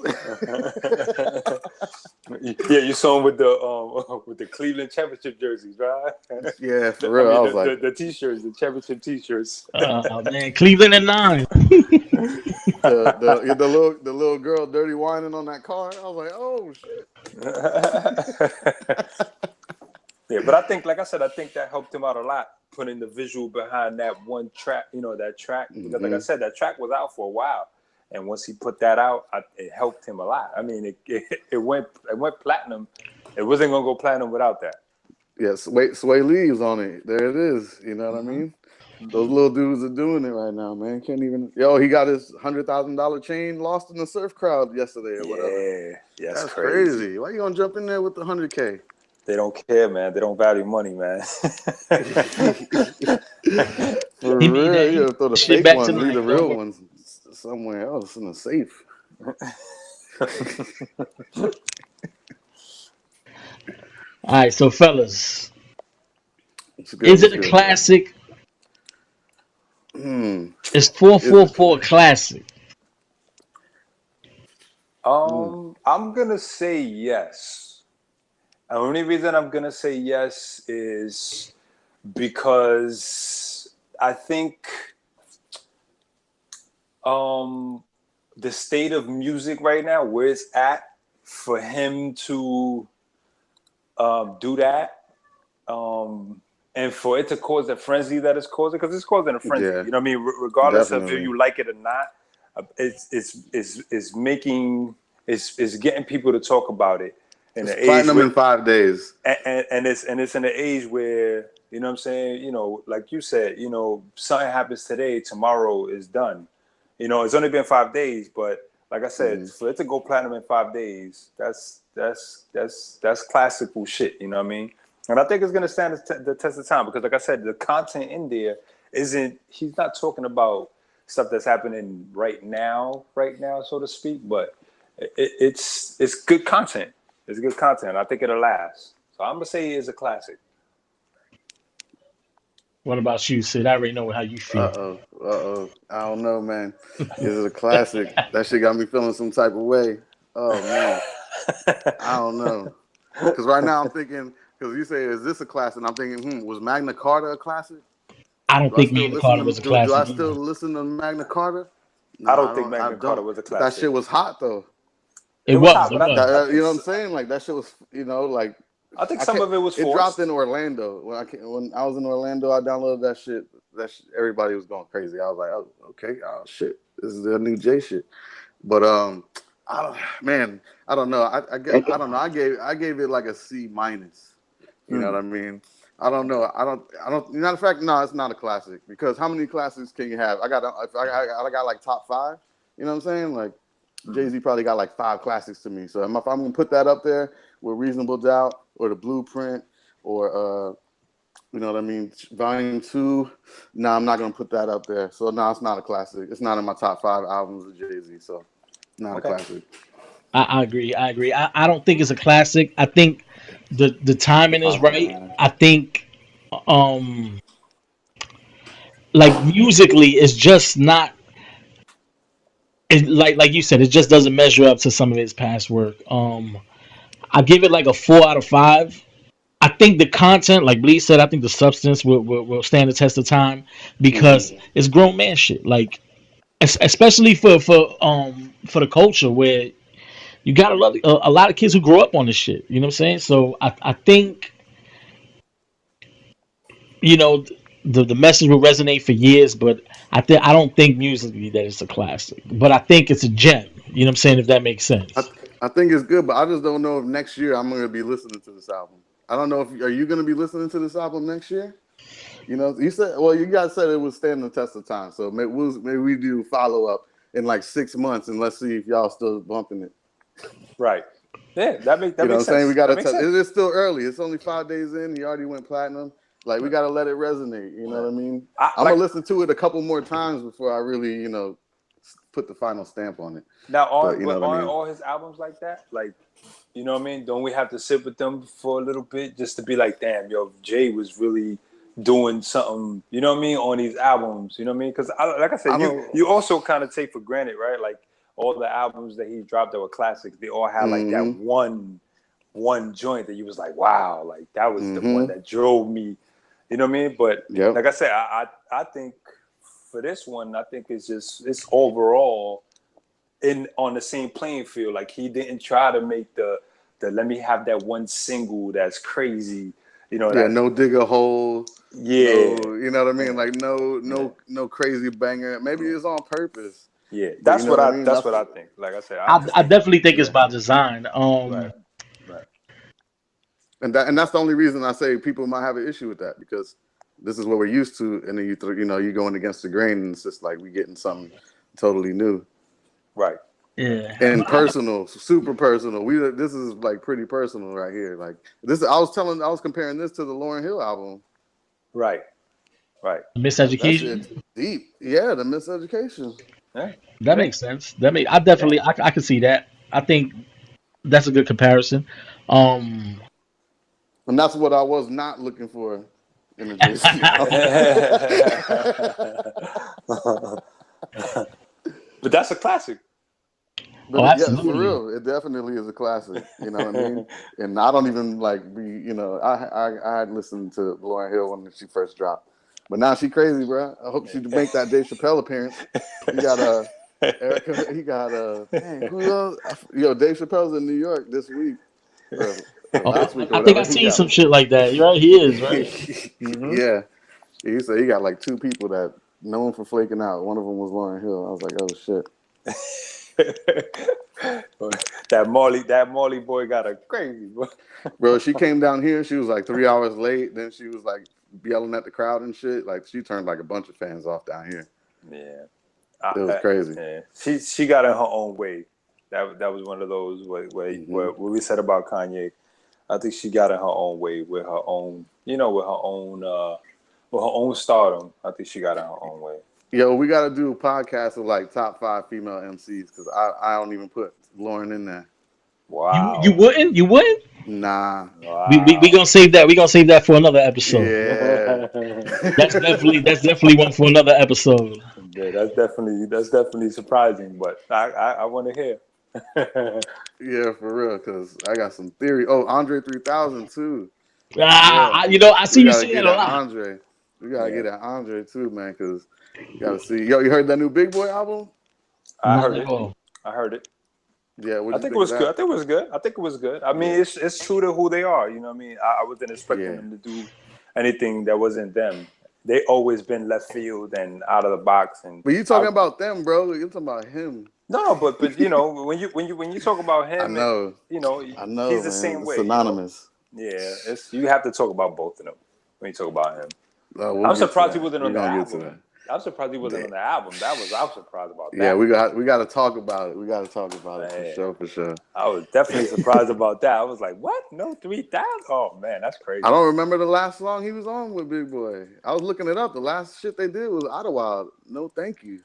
yeah, you saw him with the Cleveland championship jerseys, right? Yeah, for real. I was like, the t-shirts, the championship t-shirts. Man, Cleveland at 9. the little girl dirty whining on that car. I was like, oh shit. Yeah, but I think, like I said, I think that helped him out a lot, putting the visual behind that one track, that track. Because, like I said, that track was out for a while. And once he put that out, it helped him a lot. I mean, it went platinum. It wasn't gonna go platinum without that. Yes, Sway Lee's on it. There it is. You know what I mean? Those little dudes are doing it right now, man. Can't even. Yo, he got his $100,000 chain lost in the surf crowd yesterday or whatever. Yeah, that's crazy. Why you gonna jump in there with the 100K? They don't care, man. They don't value money, man. For real, you gotta throw the fake ones, leave the real ones somewhere else in the safe. All right, so fellas, is it a classic? Is 444 a classic? I'm gonna say yes. The only reason I'm gonna say yes is because I think the state of music right now, where it's at, for him to do that, and for it to cause the frenzy that it's causing, because it's causing a frenzy. You know what I mean? Regardless of if you like it or not, it's getting people to talk about it. In it's platinum in 5 days, and it's in an age where, you know what I'm saying, you know, like you said, you know, something happens today, tomorrow is done. You know, it's only been 5 days, but like I said, for it to go platinum in 5 days, that's classical shit. You know what I mean? And I think it's gonna stand the test of time, because, like I said, the content in there isn't. He's not talking about stuff that's happening right now, so to speak. But it's good content. It's good content. I think it'll last. So I'm gonna say it's a classic. What about you, Sid? I already know how you feel. I don't know, man. Is it a classic? That shit got me feeling some type of way. Oh man, I don't know. Because right now I'm thinking. Because you say, is this a classic? And I'm thinking, was Magna Carta a classic? I don't think Magna Carta was a classic. Do I still listen to Magna Carta? No, I don't think Magna Carta was a classic. That shit was hot, though. It was. You know what I'm saying? Like, that shit was, you know, like. I think some of it was forced. It dropped in Orlando. When I was in Orlando, I downloaded that shit. Everybody was going crazy. I was like, oh, okay, oh, shit. This is the new J shit. But, I don't know. I don't know. I gave it like a C minus. You know what I mean? I don't know. I don't. Matter of fact, no, it's not a classic, because how many classics can you have? I got like top 5. You know what I'm saying? Like Jay-Z probably got like 5 classics to me. So if I'm gonna put that up there with Reasonable Doubt or The Blueprint or you know what I mean, Volume 2, no, I'm not gonna put that up there. So no, it's not a classic. It's not in my top 5 albums of Jay-Z. So not a classic. I agree. I don't think it's a classic. I think the timing is right. I think like musically it's just not like you said, it just doesn't measure up to some of his past work. I give it like a 4 out of 5. I think the content, like Bleaze said, I think the substance will stand the test of time, because it's grown man shit. Like especially for the culture, where you got a lot of kids who grow up on this shit. You know what I'm saying? So I think, you know, the message will resonate for years, but I don't think musically that it's a classic, but I think it's a gem. You know what I'm saying? If that makes sense. I think it's good, but I just don't know if next year I'm going to be listening to this album. I don't know are you going to be listening to this album next year? You know, you guys said it would stand the test of time, so maybe we do follow up in like 6 months, and let's see if y'all still bumping it. Right. Yeah, that makes sense. You know what I'm saying? We got to tell. It is still early. It's only 5 days in. He already went platinum. Like, we got to let it resonate. You know what I mean? I'm going to listen to it a couple more times before I really, you know, put the final stamp on it. Now, aren't all his albums like that? Like, you know what I mean? Don't we have to sit with them for a little bit just to be like, damn, yo, Jay was really doing something, you know what I mean, on these albums, you know what I mean? Because, like I said, you also kind of take for granted, right? Like, all the albums that he dropped that were classics, they all had like that one joint that you was like, wow, like that was the one that drove me, you know what I mean? But like I said, I think for this one, I think it's overall on the same playing field. Like, he didn't try to make the let me have that one single that's crazy, you know. No dig a hole. Yeah, no, you know what I mean. Like no crazy banger. Maybe it's on purpose. Yeah, But you know what I mean? that's what I think. Like I said, I just I think definitely think it's yeah, by design. right, right, And that's the only reason I say people might have an issue with that, because this is what we're used to, and then you're going against the grain, and it's just like we getting something totally new right. Yeah, and personal, super personal. This is like pretty personal right here. Like this, I was comparing this to the Lauryn Hill album. Right. Right. That miseducation. shit deep. Yeah, the miseducation. Yeah. That Yeah. makes sense. I Yeah. definitely I can see that. I think that's a good comparison. Um, And that's what I was not looking for in a Jay-Z album. But that's a classic. oh, Yeah, for absolutely. real, it definitely is a classic. You know what I mean? And I don't even like be. I had listened to Lauryn Hill when she first dropped, but now she crazy, bro. I hope she make that Dave Chappelle appearance. He got Erica. He got dang, who else? Yo, Dave Chappelle's in New York this week, or Oh, last week or I think whatever. I He seen got some shit like that. You're right. He is right. Mm-hmm. yeah. He said he got like two people that known for flaking out. One of them was Lauryn Hill. I was like, oh shit. that Molly boy got a crazy boy. Bro, she came down here. She was like 3 hours late. Then she was like yelling at the crowd and shit. Like she turned like a bunch of fans off down here. Yeah. It was crazy. Yeah. She got in her own way. That was one of those where what we said about Kanye. I think she got in her own way with her own, with her own stardom. I think she got in her own way. Yo, we got to do a podcast of like top 5 female MCs, because I don't even put Lauren in there. Wow. You wouldn't? You wouldn't? Nah. We gonna save that. We gonna save that for another episode. Yeah. That's definitely one for another episode. Yeah, that's definitely surprising, but I want to hear. Yeah, for real, because I got some theory. Oh, Andre 3000 too. I see We you got to say get that a at lot. Andre. We got to get at Andre too, man, because you got to see. Yo, you heard that new Big Boy album? I Not heard at it. all. I heard it. Yeah, what I you think think it was of good. I that? think it was good. I think it was good. I mean, it's true to who they are. You know what I mean? I wasn't expecting them to do anything that wasn't them. They always been left field and out of the box. And But you talking about them, bro? You're talking about him. no, but when you talk about I him, know, he's the man. same It's way. synonymous. Yeah, you have to talk about both of them when you talk about him. We'll I'm get to surprised he that. wasn't We're on the gonna get to album. that. I'm surprised he wasn't on the album. I was surprised about Yeah, that. we got to talk about it. We got to talk about it for sure. I was definitely surprised about that. I was like, what? No 3,000? Oh man, that's crazy. I don't remember the last song he was on with Big Boy. I was looking it up. The last shit they did was Ottawa. No, thank you.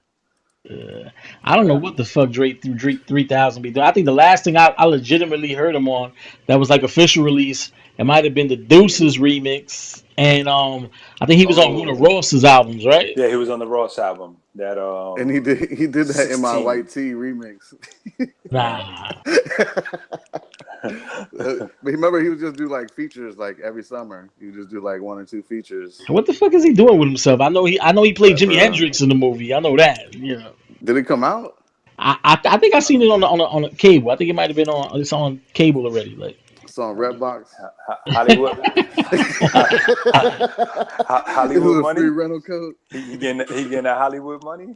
I don't know what the fuck Drake 3000 be doing. I think the last thing I legitimately heard him on that was like official release, it might have been the Deuces remix, and I think he was on one of Oh, Ross's albums, right? Yeah, he was on the Ross album. That and he did that in my 16. White Tee remix. Nah. But remember, he would just do like features like every summer. He would just do like 1 or 2 features. What the fuck is he doing with himself? I know he played Like, Jimi for real. Hendrix in the movie. I know that. Did it come out? I think I seen it on a cable. I think it might have been it's on cable already. Like It's on Redbox. Hollywood. Is Hollywood it a money. free rental code? He getting that Hollywood money.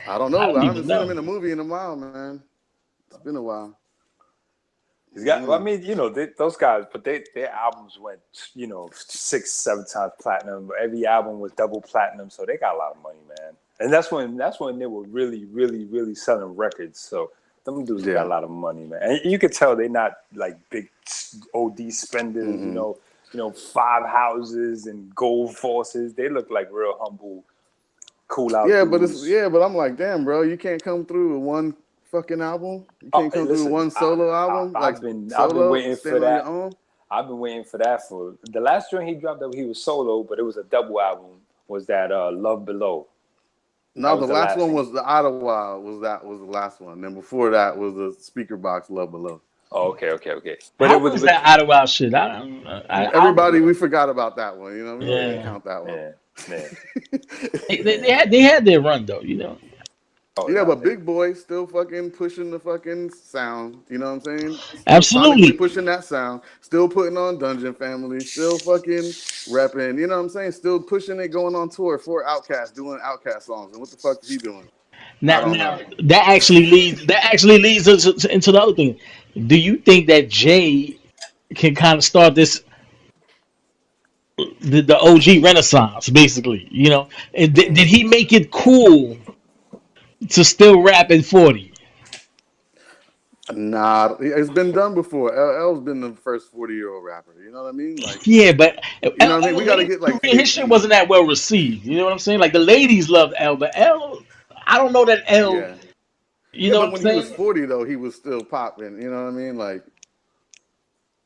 I don't I know. don't I even haven't seen him know. in a movie in a while, man. It's been a while. He's got. Well, I mean, those guys, but their albums went, 6, 7 times platinum. Every album was double platinum, so they got a lot of money, man. And that's when they were really, really, really selling records. So them dudes got a lot of money, man. And you could tell they're not like big OD spenders. Mm-hmm. 5 houses and gold forces. They look like real humble, cool out. Yeah, dudes. but I'm like, damn, bro, you can't come through with one fucking album. You can't come through with one solo album. I've been waiting for that. On your own? I've been waiting for that for the last joint he dropped that he was solo, but it was a double album. Was that Love Below? No, the last one was the Ottawa. Was the last one? Then before that was the Speaker Box Love Below. Oh, okay. But How it was that out of our shit? Everybody, we forgot about that one. We don't even count that one. Yeah. They had their run though. Oh, yeah, but Big Boy still fucking pushing the fucking sound. You know what I'm saying? Still Absolutely sonically pushing that sound. Still putting on Dungeon Family. Still fucking repping. You know what I'm saying? Still pushing it, going on tour for Outkast, doing Outkast songs. And what the fuck is he doing? I Now, don't know. that actually leads us into the other thing. Do you think that Jay can kind of start this the OG Renaissance, basically? You know, and did he make it cool to still rap in 40? Nah, it's been done before. LL's been the first 40-year-old rapper. You know what I mean? Like, Yeah, but you know what I mean? We got to LL get career, like his shit 50. wasn't that well received. You know what I'm saying? Like the ladies loved L, but L, I don't know that L. Yeah. You Yeah, know what but I'm when he was saying? 40 though, he was still popping. You know what I mean? Like,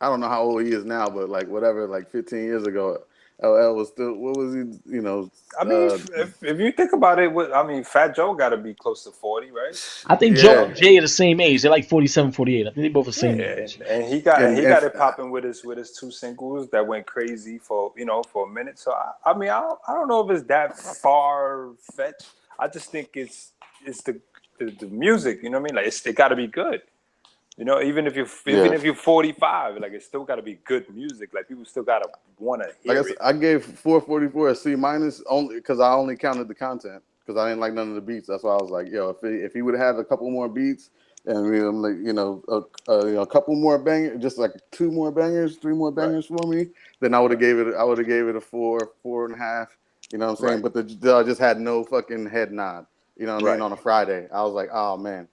I don't know how old he is now, but like whatever, like 15 years ago, LL was still. What was he? You know, I mean, if you think about it, I mean, Fat Joe got to be close to 40, right? I think Joe yeah, and Jay are the same age. They're like 47, 48. I think they both the Yeah, same age. and and he and got it popping with his two singles that went crazy for for a minute. So I mean, I don't know if it's that far fetched. I just think it's the music. You know what I mean? Like it got to be good. You know, even yeah. if you're 45, like it's still got to be good music. Like people still gotta want to Like I hear said, it. I gave 444 a C minus only because I only counted the content because I didn't like none of the beats. That's why I was like, yo, if he would have had a couple more beats and like a couple more bangers, just like two more bangers, three more Right, bangers for me, then I would have right, gave it a 4.5. You know what I'm right, saying? But the just had no fucking head nod. You know what I mean? right, On a Friday, I was like, oh man,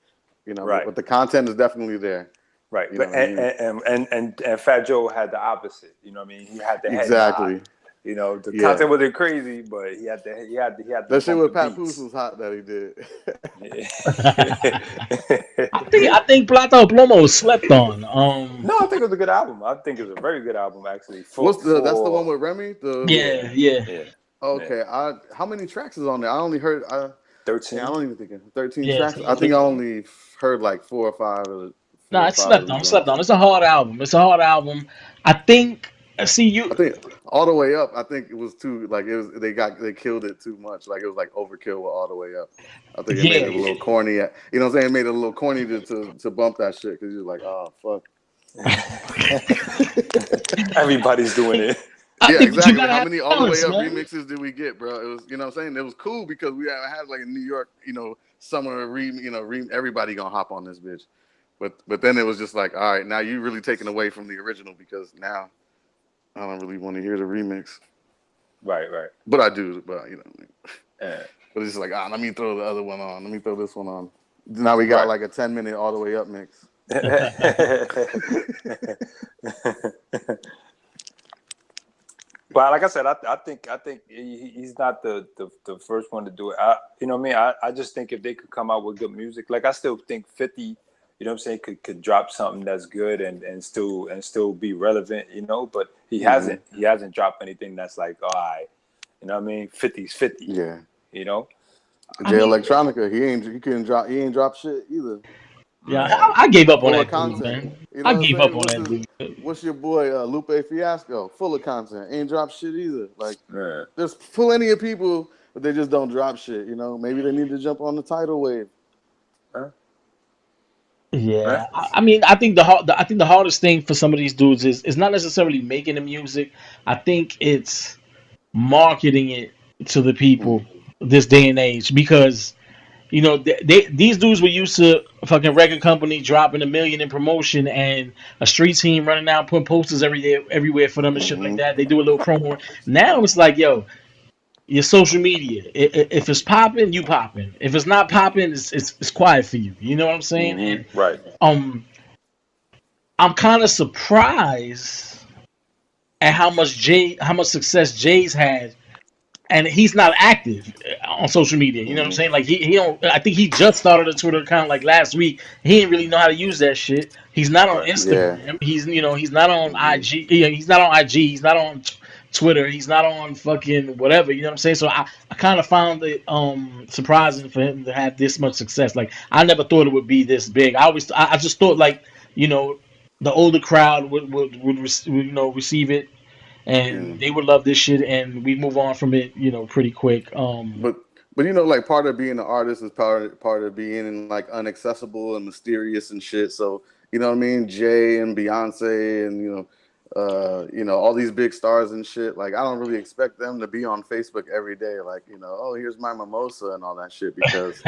right. but the content is definitely there. Right, You know but what I mean? and Fat Joe had the opposite. You know what I mean? He had the head nod. Exactly. You know, the Yeah. content wasn't crazy, but he had the That shit bump the with Papoose beats. was hot that he did. I think Plata Plomo was slept on. No, I think it was a good album. I think it was a very good album actually. That's the one with Remy? Yeah, Yeah, yeah, yeah, yeah. Okay. How many tracks is on there? I only heard I 13. don't even think 13 yeah. tracks. I think I only heard like No, four or it's five of slept the on. It's slept joints. on. It's a hard album. It's a hard album. I think. See I you. think all the way up, I think it was too like it was they killed it too much. Like it was like overkill with all the way up. I think it made it a Yeah, little corny. You know what I'm saying? It made it a little corny to bump that shit because you're like, oh fuck. Everybody's doing it. I Yeah, think, but you exactly. Like gotta how have many all the way balance, up man. remixes did we get, bro? It was, you know what I'm saying? It was cool because we haven't had like in New York, summer everybody gonna hop on this bitch. But then it was just like, all right, now you really taking away from the original because now I don't really want to hear the remix. Right, right. But I do, but Yeah. but it's just like, let me throw the other one on. Let me throw this one on. Now we got Right. like a 10-minute all the way up mix. But like I said, I think he's not the first one to do it. You know what I mean? I just think if they could come out with good music, like I still think 50, you know what I'm saying, could drop something that's good and still be relevant, but he Hmm. hasn't dropped anything that's like, all right, you know what I mean? 50's 50, Yeah. you know? I Jay mean, Electronica, he ain't drop shit either. yeah, Yeah. I gave up on Full of that dude, content. man. You I know what I'm gave up saying? on that dude. What's your boy Lupe Fiasco? Full of content. Ain't drop shit either. Like Yeah. there's plenty of people, but they just don't drop shit. Maybe they need to jump on the tidal wave. Huh? Huh? Yeah, I mean, I think the hardest thing for some of these dudes is not necessarily making the music. I think it's marketing it to the people Mm. this day and age because these dudes were used to a fucking record company dropping 1 million in promotion and a street team running out putting posters everywhere for them and shit like Hmm. that. They do a little promo. Now it's like, yo, your social media. If it's popping, you popping. If it's not popping, it's quiet for you. You know what I'm saying? Hmm. And Right. um, I'm kind of surprised at how much success Jay's had, and he's not active on social media. You know what I'm Hmm. saying? Like he don't. I think he just started a Twitter account like last week. He didn't really know how to use that shit. He's not on Right. Yeah. Instagram. He's not on Hmm. IG. He's not on IG. He's not on Twitter. He's not on fucking whatever. You know what I'm saying? So I kind of found it surprising for him to have this much success. Like I never thought it would be this big. I just thought like you know the older crowd would receive it and Yeah. they would love this shit and we move on from it pretty quick. But like part of being an artist is part of being like inaccessible and mysterious and shit. So you know what I mean? Jay and Beyonce and All these big stars and shit. Like, I don't really expect them to be on Facebook every day. Like, oh, here's my mimosa and all that shit because,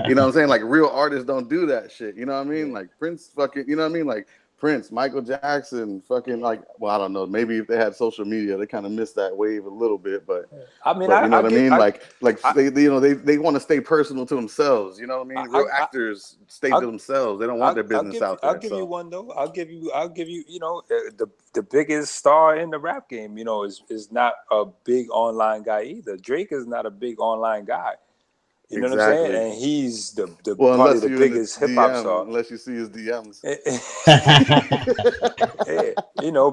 you know what I'm saying? Like, real artists don't do that shit. You know what I mean? Like, Prince fucking, you know what I mean? Like, Prince, Michael Jackson, fucking like, well, I don't know. Maybe if they had social media, they kind of missed that wave a little bit. But I mean, you know what I mean? Like I, they want to stay personal to themselves. You know what I mean? Real I, actors stay to themselves. They don't want their business out there. I'll give you one though. I'll give you. The biggest star in the rap game. Is not a big online guy either. Drake is not a big online guy. You know what I'm saying? And he's probably the biggest hip hop star. Unless you see his DMs.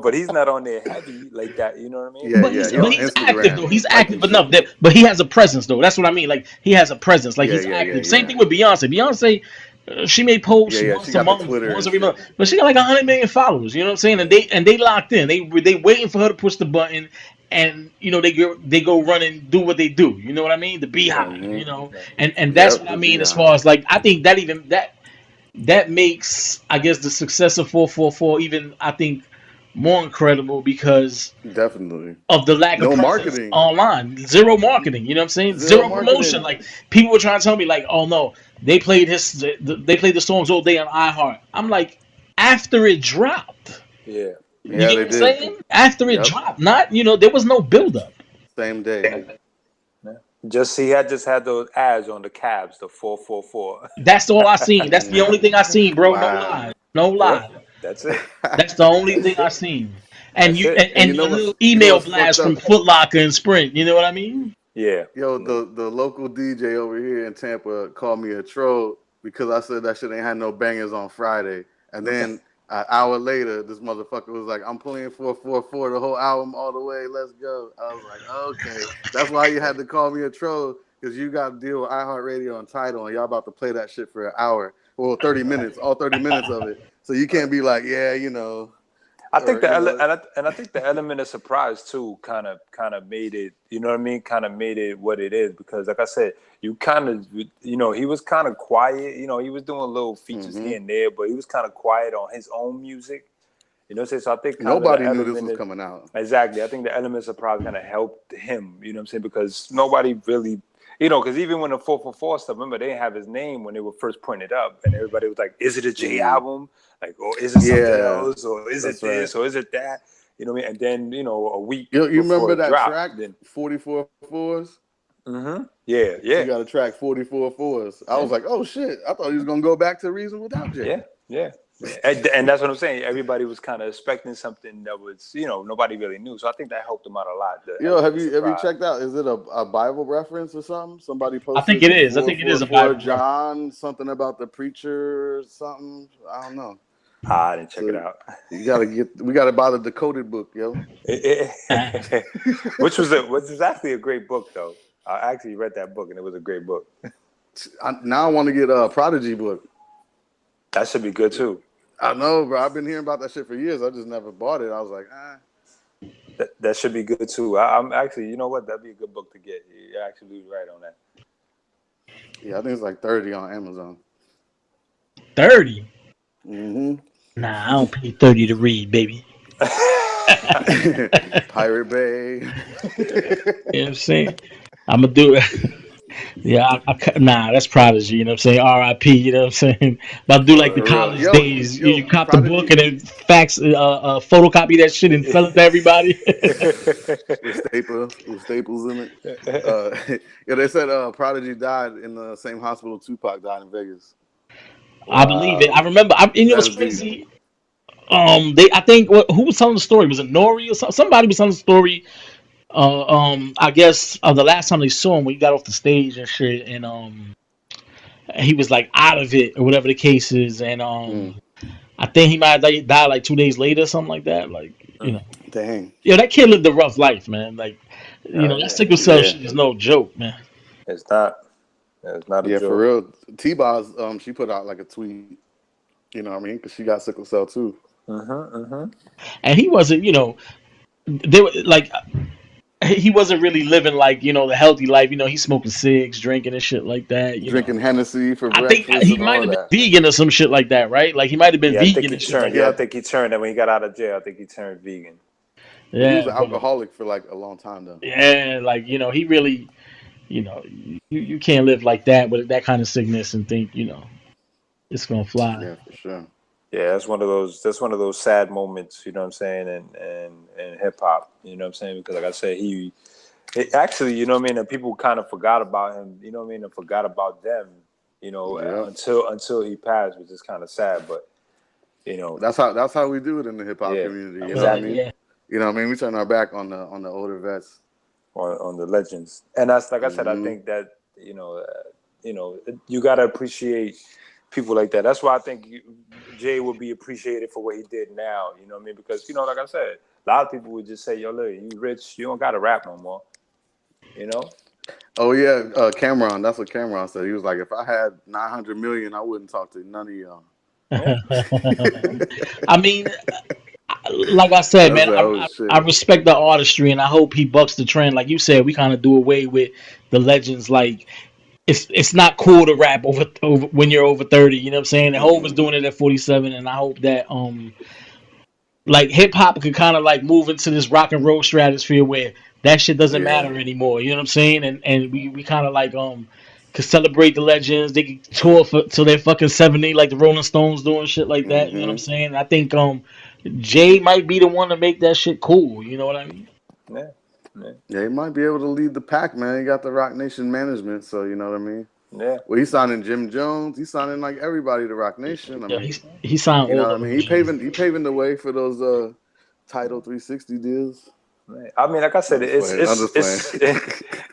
But he's not on there heavy like that. You know what I mean? Yeah, but he's active though. He's active enough but he has a presence though. That's what I mean. Like he has a presence. Like he's active. Same thing with Beyonce. Beyonce, she may post once a month, once every month, but she got like 100 million followers. You know what I'm saying? And they locked in. They waiting for her to push the button. And they go run and do what they do. You know what I mean? The beehive. And that's what I mean as far as like I think that makes I guess the success of 444 even I think more incredible because definitely of the lack of marketing online, zero marketing. You know what I'm saying? Zero promotion. Like people were trying to tell me like, oh no, they played the songs all day on iHeart. I'm like, after it dropped. Yeah. You get what I'm saying? After it dropped, not there was no build up. Same day. He had those ads on the cabs, the 444. That's all I seen. That's the only thing I seen, bro. Wow. No lie. Yeah, that's it. That's the only thing I seen. And a little email blast from Foot Locker and Sprint. You know what I mean? Yeah. Yo, the local DJ over here in Tampa called me a troll because I said that shit ain't had no bangers on Friday, and then. An hour later, this motherfucker was like, I'm playing 444 the whole album all the way. Let's go. I was like, okay. That's why you had to call me a troll, because you got to deal with iHeartRadio and Tidal, and y'all about to play that shit for an hour. Well, 30 minutes, all 30 minutes of it. So you can't be like, I think I think the element of surprise too kind of made it, you know what I mean? Kind of made it what it is because, like I said, he was kind of quiet. He was doing little features here and there, but he was kind of quiet on his own music. You know what I'm saying? So I think nobody knew this was coming out. Exactly. I think the element of surprise kind of helped him. You know what I'm saying? Because nobody really. Because even when the 444 stuff, remember they didn't have his name when they were first putting it up, and everybody was like, "Is it a J album? Like, or is it something else? Or is it this? Or is it that?" You know what I mean? And then a week. You remember that track? 44 fours. Mm-hmm. Yeah. You got a track 44 fours. I was like, oh shit! I thought he was gonna go back to Reason Without J. Yeah. And that's what I'm saying. Everybody was kind of expecting something that was, nobody really knew. So I think that helped them out a lot. Have you checked out? Is it a Bible reference or something? Somebody posted. I think it is. I think it is a Bible. John, something about the preacher, or something. I don't know. I didn't check it out. We gotta buy the decoded book, yo. Which was actually a great book, though. I actually read that book, and it was a great book. Now I want to get a Prodigy book. That should be good too. I know, bro. I've been hearing about that shit for years. I just never bought it. I was like, That should be good too. I'm actually, you know what? That'd be a good book to get. You're actually right on that. Yeah, I think it's like 30 on Amazon. 30? Mm-hmm. Nah, I don't pay 30 to read, baby. Pirate Bay. You know what I'm saying? I'm gonna do it. Yeah, that's Prodigy, you know what I'm saying? R.I.P., you know what I'm saying? About to do like the college days. You cop Prodigy. The book and then fax, photocopy that shit and sell it to everybody. with staples in it. They said Prodigy died in the same hospital Tupac died in Vegas. I believe it. I remember. It was crazy. I think who was telling the story? Was it Nori or something? Somebody was telling the story. I guess the last time they saw him when he got off the stage and shit, and he was like out of it or whatever the case is, and I think he might have died like 2 days later, something like that. Like dang, that kid lived a rough life, man. Like that sickle cell shit is no joke, man. It's not. It's not a joke. For real. T-Boz, she put out like a tweet. You know what I mean? Because she got sickle cell too. And he wasn't, they were like. he wasn't really living like, the healthy life. He's smoking cigs, drinking and shit like that. Drinking Hennessy for I think breakfast he and might all have that. been vegan or some shit like that, right? Like he might have been Yeah, I think vegan he and shit like turned. Yeah, I that. think he turned. And when he got out of jail, I think he turned vegan. But he was Yeah, an alcoholic for like a long time though. yeah, like he really, you can't live like that with that kind of sickness and think it's gonna fly. Yeah, for sure. Yeah, that's one of those. That's one of those sad moments. You know what I'm saying? And hip hop. You know what I'm saying? Because like I said, actually, you know what I mean. And people kind of forgot about him. You know what I mean? And forgot about them. Yeah. Until he passed, which is kind of sad. But That's how we do it in the hip hop yeah, community. You know what I exactly. mean? Yeah, You know what I mean? We turn our back on the older vets. On the legends, and that's like I said. I think that you gotta appreciate people like that. That's why I think Jay would be appreciated for what he did now. You know what I mean? Because like I said, a lot of people would just say, "Yo, look, you rich, you don't gotta rap no more." You know? Oh yeah, Cameron. That's what Cameron said. He was like, if I had 900 million, I wouldn't talk to none of y'all. Yeah. I mean, like I said, That's man, that old I shit. respect the artistry, and I hope he bucks the trend. Like you said, we kind of do away with the legends. Like it's not cool to rap over when you're over 30. You know what I'm saying? And Hov was doing it at 47, and I hope that like hip hop could kind of like move into this rock and roll stratosphere where that shit doesn't Yeah. matter anymore. You know what I'm saying? And we kind of like could celebrate the legends. They could tour till they're fucking 70, like the Rolling Stones doing shit like that. You know what I'm Hmm. saying? I think Jay might be the one to make that shit cool. You know what I mean? Yeah. Yeah. Yeah, he might be able to lead the pack, man. He got the Rock Nation management, so you know what I mean. Yeah. Well, he's signing Jim Jones. He's signing like everybody to Rock Nation. I Yeah, mean, he signed you know all what I of mean. them. He paving the way for those Title 360 deals. I mean, like I said, I'm just playing. I'm just playing.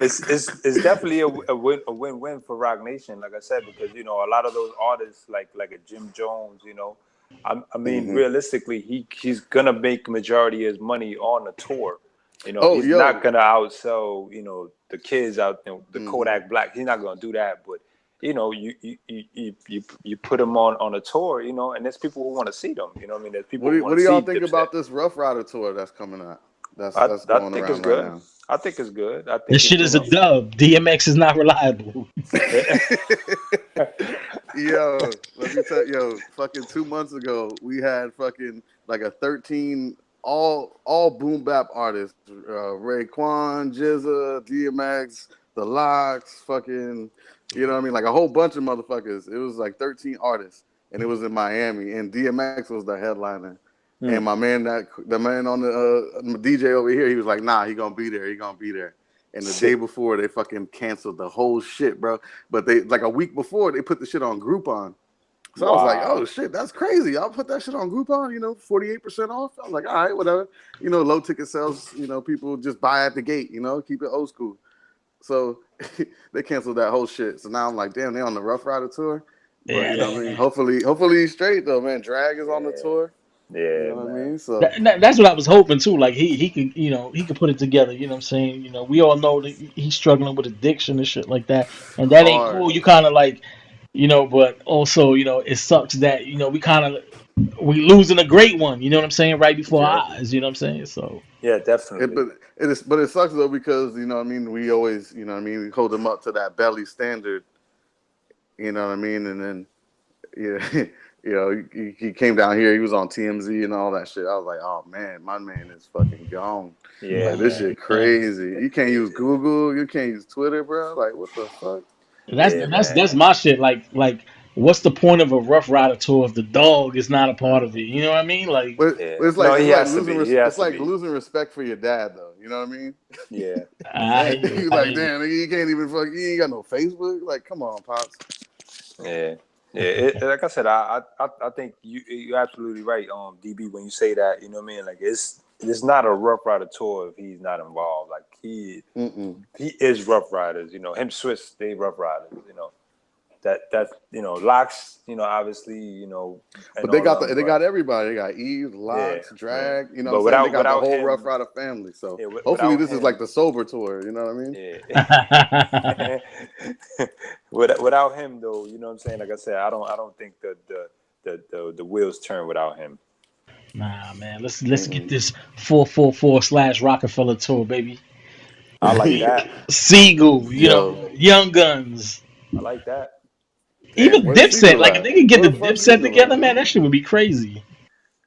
it's definitely a win-win for Rock Nation. Like I said, because a lot of those artists, like a Jim Jones, I mean, Hmm. realistically, he's gonna make majority of his money on the tour. Oh, He's not yo. gonna outsell the kids out, the Hmm. Kodak Black. He's not gonna do that, but. You put them on a tour, and there's people who want to see them. You know what I mean? There's people who What want do to y'all see think Dipset. about this Rough Rider tour that's coming out? That's I going think it's around right good. now. I think it's good. I This think shit is a dub. DMX is not reliable. Yo, let me tell fucking 2 months ago, we had fucking like a 13 all boom bap artists. Raekwon, Jizza, DMX, The Locks, fucking, you know what I mean? Like a whole bunch of motherfuckers. It was like 13 artists, and it was in Miami, and DMX was the headliner. And my man, the man on the DJ over here, he was like, nah, he gonna be there. He gonna be there. And the day before, they fucking canceled the whole shit, bro. But they like a week before, they put the shit on Groupon. So I was like, oh Wow. shit, that's crazy. I'll put that shit on Groupon, 48% off. I was like, all right, whatever. Low ticket sales, people just buy at the gate, keep it old school. So they canceled that whole shit. So now I'm like, damn, they on the Rough Rider tour. But Yeah, you know what I mean? Hopefully he's straight though, man. Drag is on the tour. You Yeah, know what I man. mean? So that's what I was hoping too. Like he could he could put it together. You know what I'm saying? We all know that he's struggling with addiction and shit like that, and that ain't hard. cool. You kind of like but also it sucks that we losing a great one. You know what I'm saying? Right before our Yep. eyes. You know what I'm saying? So Yeah, It, definitely. but it sucks though because you know what I mean we always we hold him up to that belly standard, you know what I mean, and then yeah, he came down here, he was on TMZ and all that shit. I was like, oh man, my man is fucking gone. Yeah, Like this yeah, shit yeah. crazy. You can't use Google, you can't use Twitter, bro. Like what the fuck? That's yeah, that's man. that's my shit. Like, what's the point of a Rough Rider tour if the dog is not a part of it? You know what I mean? Like, But Yeah. No, he has to losing be. He has it's to like be. losing respect for your dad though. You know what I mean? Yeah. I You like damn, nigga, you can't even fuck. You ain't got no Facebook. Like come on, pops. Yeah. Yeah. Like I said, I think you're absolutely right, DB, when you say that. You know what I mean? Like it's not a Rough Rider tour if he's not involved. Like Mm-mm. he is Rough Riders. Him, Swiss, they Rough Riders. That Locks. Obviously. And But they all got them, they but got everybody. They got Eve, yeah, Locks, yeah. Drag. You know what I'm But saying? They got the without whole Rough him, Rider family. So yeah, hopefully without this is like him, the sober tour. You know what I mean? yeah. Without him, though, you know what I'm saying. Like I said, I don't think the wheels turn without him. nah, man. Let's get this 444 / Rockefeller tour, baby. I like that. Siegel, Yo, Young Guns. I like that. damn, Even where's Dipset, Siegel like if at? they could get Where the the fuck Dipset Siegel at, together, man, man? that shit would be crazy.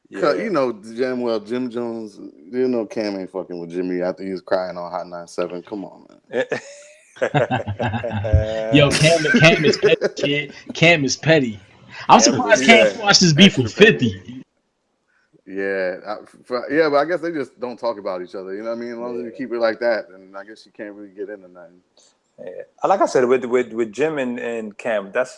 Yeah. You know, damn well, Jim Jones. You know, Cam ain't fucking with Jimmy after he was crying on Hot 97. Come on, man. Yo, Cam is petty, kid. Cam is petty. I'm Cam surprised is Cam Yeah, squashed his beef with extra petty. 50. yeah, yeah. But I guess they just don't talk about each other. You know what I mean? As long as you Yeah. keep it like that, then I guess you can't really get into nothing. Yeah. Like I said, with Jim and Cam, that's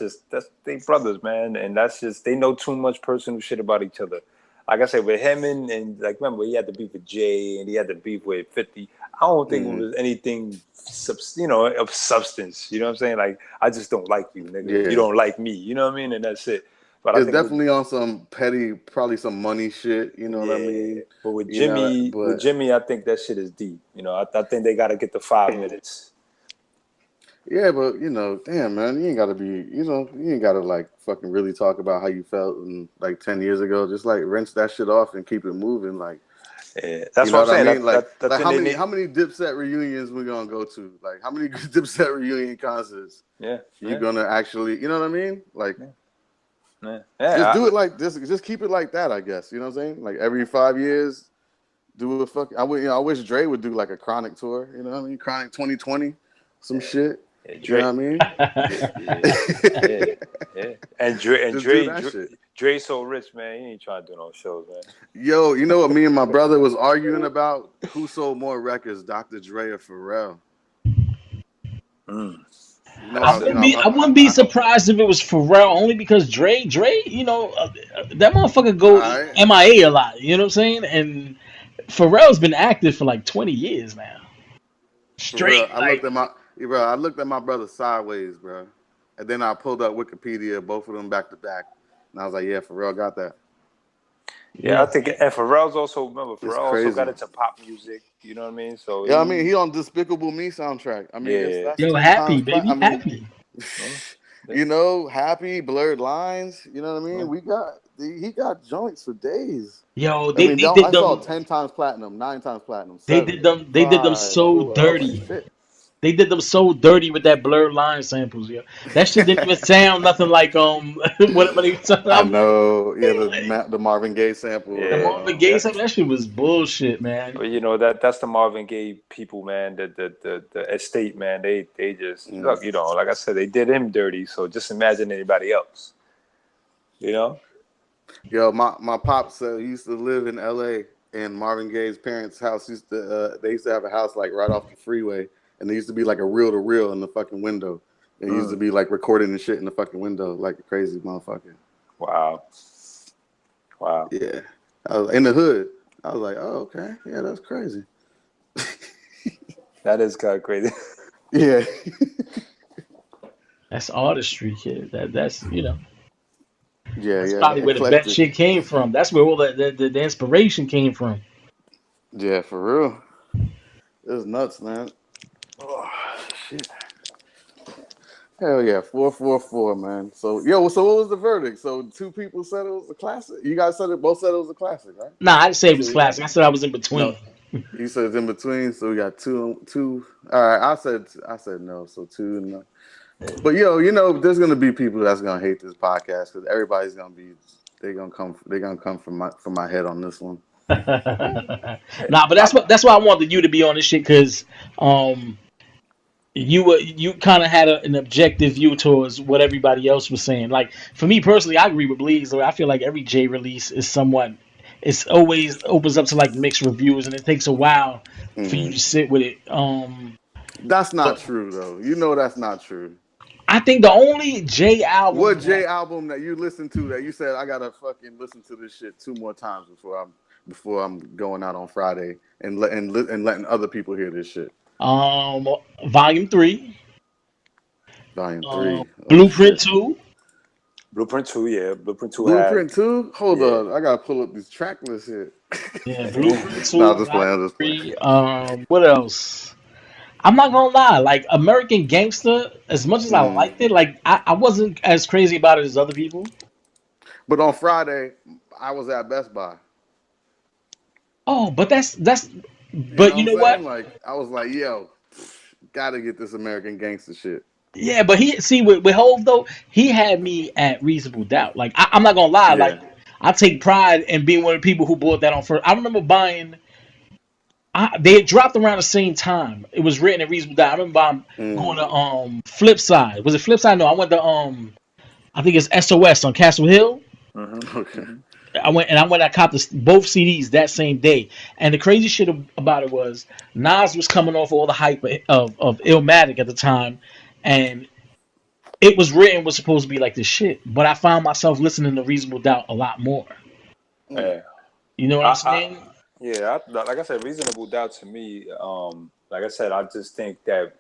they brothers, man, and that's just they know too much personal shit about each other. Like I said, with him and like remember he had the beef with Jay and he had the beef with 50. I don't think it was anything of substance. You know what I'm saying? Like I just don't like you, nigga. Yeah, You don't like me. You know what I mean? And that's it. But I it's think with definitely on some petty, probably some money shit. You know what I yeah, mean? but with You know, Jimmy, I think that shit is deep. You know, I think they got to get the 5 minutes. yeah, but damn man, you ain't gotta be, you ain't gotta like fucking really talk about how you felt like 10 years ago. Just like rinse that shit off and keep it moving. Like, Yeah, you that's know what I'm what I saying. mean? That Like thing how they many need. how many Dipset reunions we gonna go to? Like how many Dipset reunion concerts Yeah, you gonna actually, you know what I mean? Like yeah. just Yeah, do it like this. Just keep it like that. I guess you know what I'm saying. Like every 5 years, do a fuck. I wish Dre would do like a Chronic tour. You know what I mean? Chronic 2020, some shit. yeah, You know what I Drake. mean? Yeah, yeah, yeah. And Just do that shit. Dre's so rich, man. He ain't trying to do no shows, man. Yo, you know what me and my brother was arguing about? Who sold more records, Dr. Dre or Pharrell? Mm. You know, That's a I wouldn't be surprised if it was Pharrell, only because Dre, that motherfucker go I, MIA a lot. You know what I'm saying? And Pharrell's been active for like 20 years now, for real. straight. Like, I looked at my brother sideways, bro, and then I pulled up Wikipedia, both of them back to back, and I was like, yeah, Pharrell got that. yeah. I yeah, think, and Pharrell's also remember It's Pharrell also got crazy. into pop music. You know what I mean? So Yeah, I mean, he on Despicable Me soundtrack. I mean, yeah, that's yo, 10 times happy plat. I baby, mean, happy. yeah, Happy Blurred Lines. You know what I mean? yeah. He got joints for days. Yo, I mean, they did I saw them. 10 times platinum, 9 times platinum, They did 7, them. They did them 5, so 4. I was like, dirty. shit. They did them so dirty with that blurred line samples. Yo, that shit didn't even sound nothing like whatever they. I I'm know. Yeah, like, the Marvin Gaye sample. the Yeah. Marvin Gaye sample. That shit was bullshit, man. But you know that's the Marvin Gaye people, man. The estate, man. They just Mm. look. You know, like I said, they did him dirty. So just imagine anybody else. You know. Yo, my pop said he used to live in L.A. and Marvin Gaye's parents' house they used to have a house like right off the freeway, and there used to be like a reel to reel in the fucking window. And he used to be like recording the shit in the fucking window like a crazy motherfucker. Wow. Wow. Yeah, I was in the hood. I was like, oh okay, yeah, that's crazy. That is kind of crazy. Yeah. That's artistry, kid. That's Yeah, that's yeah, probably where the best eclectic. shit came from. That's where all the inspiration came from. Yeah, for real. It was nuts, man. Oh shit. Hell yeah, 444, man. So what was the verdict? So two people said it was a classic. You guys both said it was a classic, right? Nah, I didn't say You it was said classic. I said I was in no. between. You said it's in between, so we got two. All right, I said no, so two no. But there's gonna be people that's gonna hate this podcast because everybody's gonna be they're gonna come from my head on this one. Nah, but that's why I wanted you to be on this shit because um you kind of had an objective view towards what everybody else was saying. Like for me personally, I agree with Bleaze. I feel like every J release is somewhat. It's always opens up to like mixed reviews, and it takes a while for you to sit with it. That's not But true though. You know that's not true. I think the only J What album J that album that you listened to that you said I gotta fucking listen to this shit 2 more times before I'm going out on Friday and letting other people hear this shit. Volume 3, Volume 3. Oh Blueprint shit. 2. Blueprint 2, yeah. Blueprint 2 had, Blueprint 2? Hold yeah. on. I gotta pull up this track list here. Yeah, Blueprint No, 2, I'm just playing, Volume I'm just playing. 3. What else? I'm not gonna lie, like American Gangster, as much as I Mm. liked it, like I wasn't as crazy about it as other people. But on Friday, I was at Best Buy. Oh, but You know but what you I'm know saying? what? Like I was like, yo. gotta get this American gangster shit. Yeah, but he see with Hove though, he had me at reasonable doubt. Like I'm not gonna lie, like Yeah. I take pride in being one of the people who bought that on first. I remember buying. They had dropped around the same time. It was written at reasonable doubt. I remember going to Flip Side. Was it Flip Side? No, I went to I think it's SOS on Castle Hill. Okay. I copped both CDs that same day. And the crazy shit about it was Nas was coming off all the hype of Illmatic at the time, and it was supposed to be like this shit. But I found myself listening to Reasonable Doubt a lot more. Yeah. You know what I'm saying? Yeah. Like I said, reasonable doubt to me. Like I said, I just think that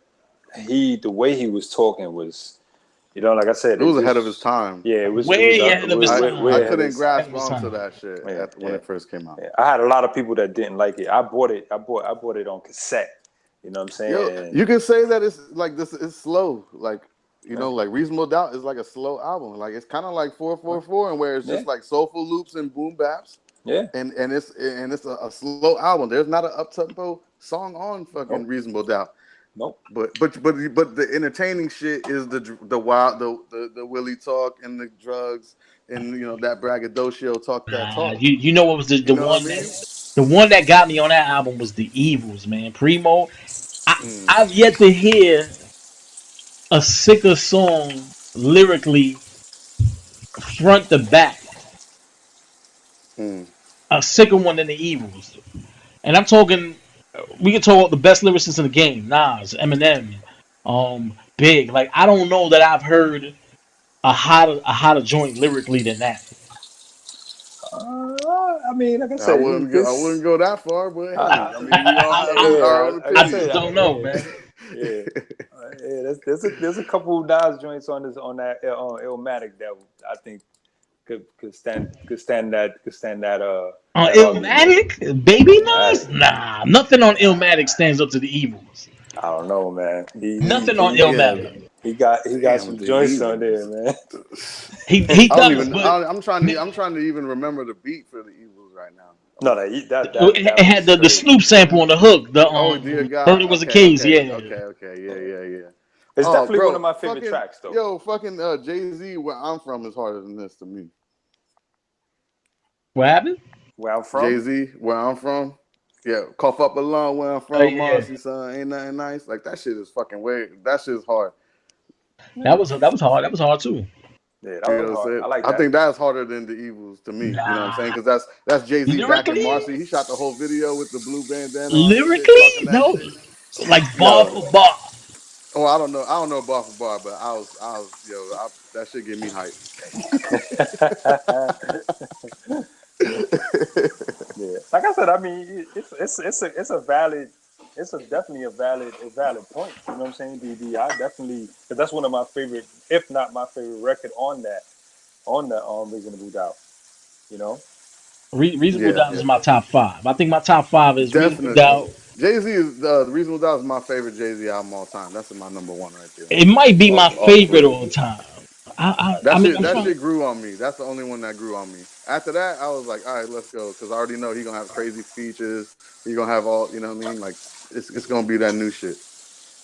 the way he was talking was, like I said, it was ahead of his time. Yeah, it was way ahead of his time. I couldn't grasp onto that shit when it first came out. Yeah. I had a lot of people that didn't like it. I bought it on cassette. You know what I'm saying? Yo, you can say that it's like this. It's slow. Like like Reasonable Doubt is like a slow album. Like it's kind of like 444, and where it's just like soulful loops and boom baps. Yeah. And it's a slow album. There's not an up tempo song on fucking Reasonable Doubt. Nope. But the entertaining shit is the wild the Willie talk and the drugs and that braggadocio talk that talk. You know what was the one the one that got me on that album was The Evils, man. Primo. I've yet to hear a sicker song lyrically front to back. A sicker one than The Evils. And I'm talking, we can talk about the best lyricists in the game. Nas, Eminem, Big. Like, I don't know that I've heard a hotter joint lyrically than that. I mean, like I said, I wouldn't go that far, but hey, I mean, we all have our own opinions. I just don't know, man. Yeah, there's a couple Nas joints on that Illmatic that I think could stand that on Illmatic, Baby Nas, nah, nothing on Illmatic stands up to The Evils. I don't know, man. Nothing on Illmatic. He got some joints on there, man. He does. I'm trying to even remember the beat for The Evils right now. No, it had the Snoop sample on the hook. Dear God. Heard it was a case, yeah. Yeah. Okay. It's definitely one of my favorite tracks, though. Yo, fucking Jay-Z, where I'm from is harder than this to me. What happened? Where I'm from? Jay-Z, where I'm from. Yeah, cough up a lung where I'm from, Marcy, son, ain't nothing nice. Like, that shit is fucking weird. That shit is hard. That was hard. That was hard too. Yeah, that was hard. I like that. I think that's harder than The Evils to me. You know what I'm saying? Because that's Jay-Z back in Marcy. He shot the whole video with the blue bandana. Lyrically, no, like bar for bar. Oh, I don't know bar for bar, but I was that shit get me hyped. Yeah, like I said, I mean, it's definitely a valid point. You know what I'm saying? I definitely, because that's one of my favorite, if not my favorite record on the Reasonable Doubt. You know, Reasonable Doubt is my top 5. I think my top 5 is Reasonable Doubt. Jay-Z is the Reasonable Doubt is my favorite Jay-Z album all time. That's my number 1 right there. It might be my favorite all time. That shit grew on me. That's the only one that grew on me. After that, I was like, all right, let's go, because I already know he's gonna have crazy features. He's gonna have all, you know what I mean? Like, it's gonna be that new shit.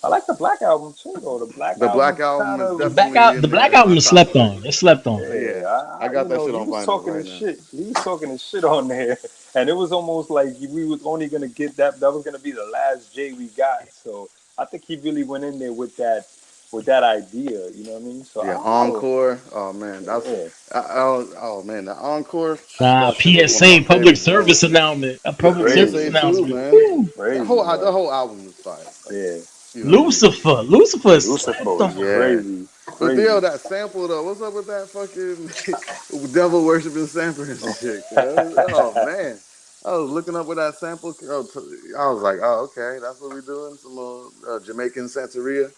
I like the Black Album too, though. The Black Album is definitely the Black Album is slept on. It's slept on. Yeah, I got that shit on vinyl right now. He was talking his shit on there, and it was almost like we was only gonna get that. That was gonna be the last Jay we got. So I think he really went in there with that idea, you know what I mean? So yeah, Encore. Oh man, that's the Encore. PSA, public service announcement. A public service announcement. Man. The whole album is fire. Yeah. Lucifer is crazy. But yo, that sample though, what's up with that fucking devil worshiping sample and shit? Oh man. I was looking up with that sample. I was like, oh, okay, that's what we're doing. Some little Jamaican Santeria.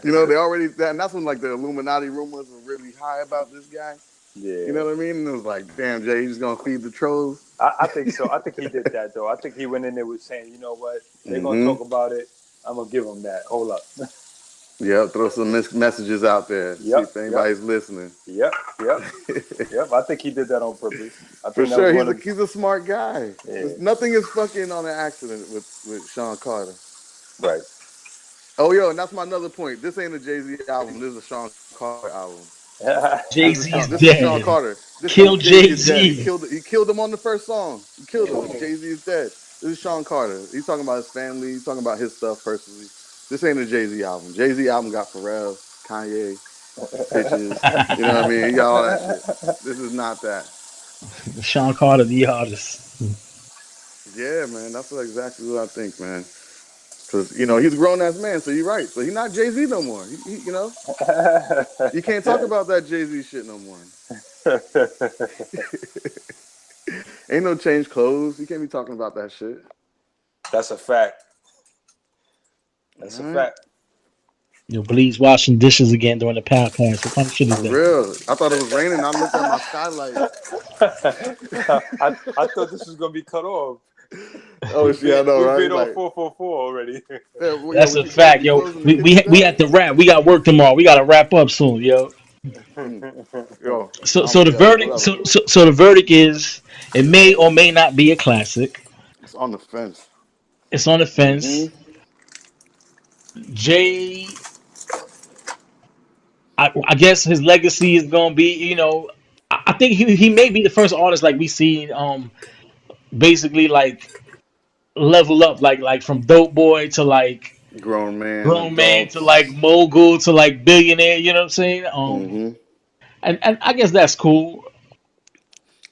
They already and that's when like the Illuminati rumors were really high about this guy. Yeah, you know what I mean? And it was like, damn, Jay, he's gonna feed the trolls. I think so. I think he did that though. I think he went in there with saying, you know what, they're gonna talk about it. I'm gonna give them that. Hold up. Yeah, throw some messages out there. See if anybody's listening. Yep. I think he did that on purpose. For sure, he's a smart guy. Yeah. Nothing is fucking on an accident with Sean Carter. Right. Oh, yo, and that's my another point. This ain't a Jay-Z album. This is a Sean Carter album. Jay Z is This is Sean dead. Carter. This is Kill Jay-Z Jay is dead. Z. He killed him on the first song. He killed him. Jay-Z is dead. This is Sean Carter. He's talking about his family. He's talking about his stuff personally. This ain't a Jay-Z album. Jay-Z album got Pharrell, Kanye, bitches. You know what I mean? He got all that shit. This is not that. Sean Carter, the artist. Yeah, man. That's exactly what I think, man. Because, he's a grown-ass man, so you're right. So he's not Jay-Z no more. You can't talk about that Jay-Z shit no more. Ain't no change clothes. You can't be talking about that shit. That's a fact. That's a fact. Yo, Bleaze washing dishes again during the podcast. What kind of shit is For that? real. I thought it was raining. I looked at my skylight. I thought this was gonna be cut off. Oh shit, I know, We've right? been on 444 already. That's a fact, yo. We had to wrap. We got work tomorrow. We got to wrap up soon, yo. Yo, So the verdict. So the verdict is it may or may not be a classic. it's on the fence. It's on the fence. Jay, I guess his legacy is gonna be, I think he may be the first artist like we seen, basically like level up, like from dope boy to like Grown man, grown man to adults. like mogul to like billionaire. You know what I'm saying? And I guess that's cool.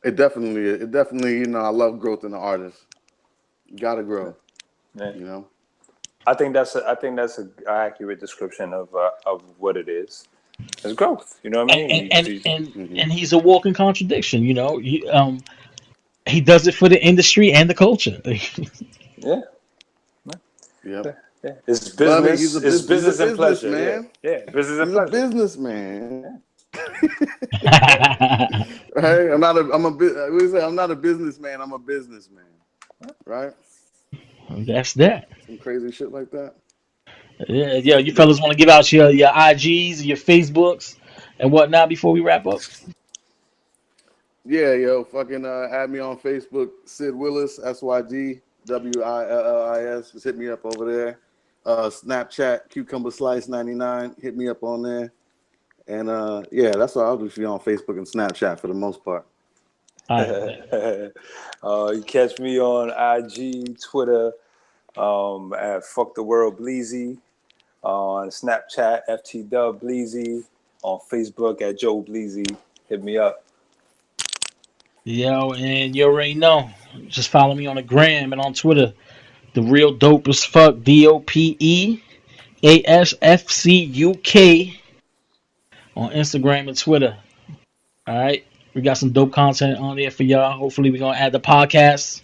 It definitely, I love growth in the artist. You gotta grow. Yeah. I think that's a accurate description of what it is. It's growth. You know what I mean? And he's a walking contradiction. He does it for the industry and the culture. Yeah. Yep. Yeah. It's business. It's business and pleasure, man. Yeah. Business and He's pleasure. a businessman. Right? I'm not a businessman. I'm a businessman. Right? That's that. Some crazy shit like that. Yeah. You fellas want to give out your IGs, your Facebooks, and whatnot before we wrap up? Yeah, yo, fucking add me on Facebook, Syd Willis, SYD WILLIS. Just hit me up over there. Snapchat, Cucumber Slice 99. Hit me up on there. And yeah, that's what I'll do for you on Facebook and Snapchat for the most part. You catch me on IG, Twitter, at Fuck the World Bleazy, on Snapchat, FT Bleazy, on Facebook at Jowe Bleaze. Hit me up. Yo, and you already know. Just follow me on the gram and on Twitter. The real Dopeasfcuk, DOPEASFCUK on Instagram and Twitter. All right, we got some dope content on there for y'all. Hopefully, we're gonna add the podcast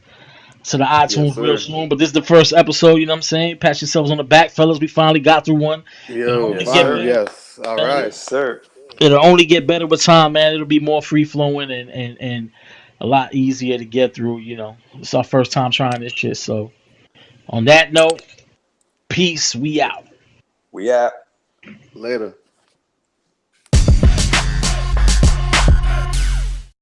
to the iTunes real soon. But this is the first episode. You know what I'm saying? Pat yourselves on the back, fellas. We finally got through one. Yo, finally, yes. All right, yes, sir. It'll only get better with time, man. It'll be more free flowing and a lot easier to get through. It's our first time trying this shit. So, on that note, peace. We out. We out. Later.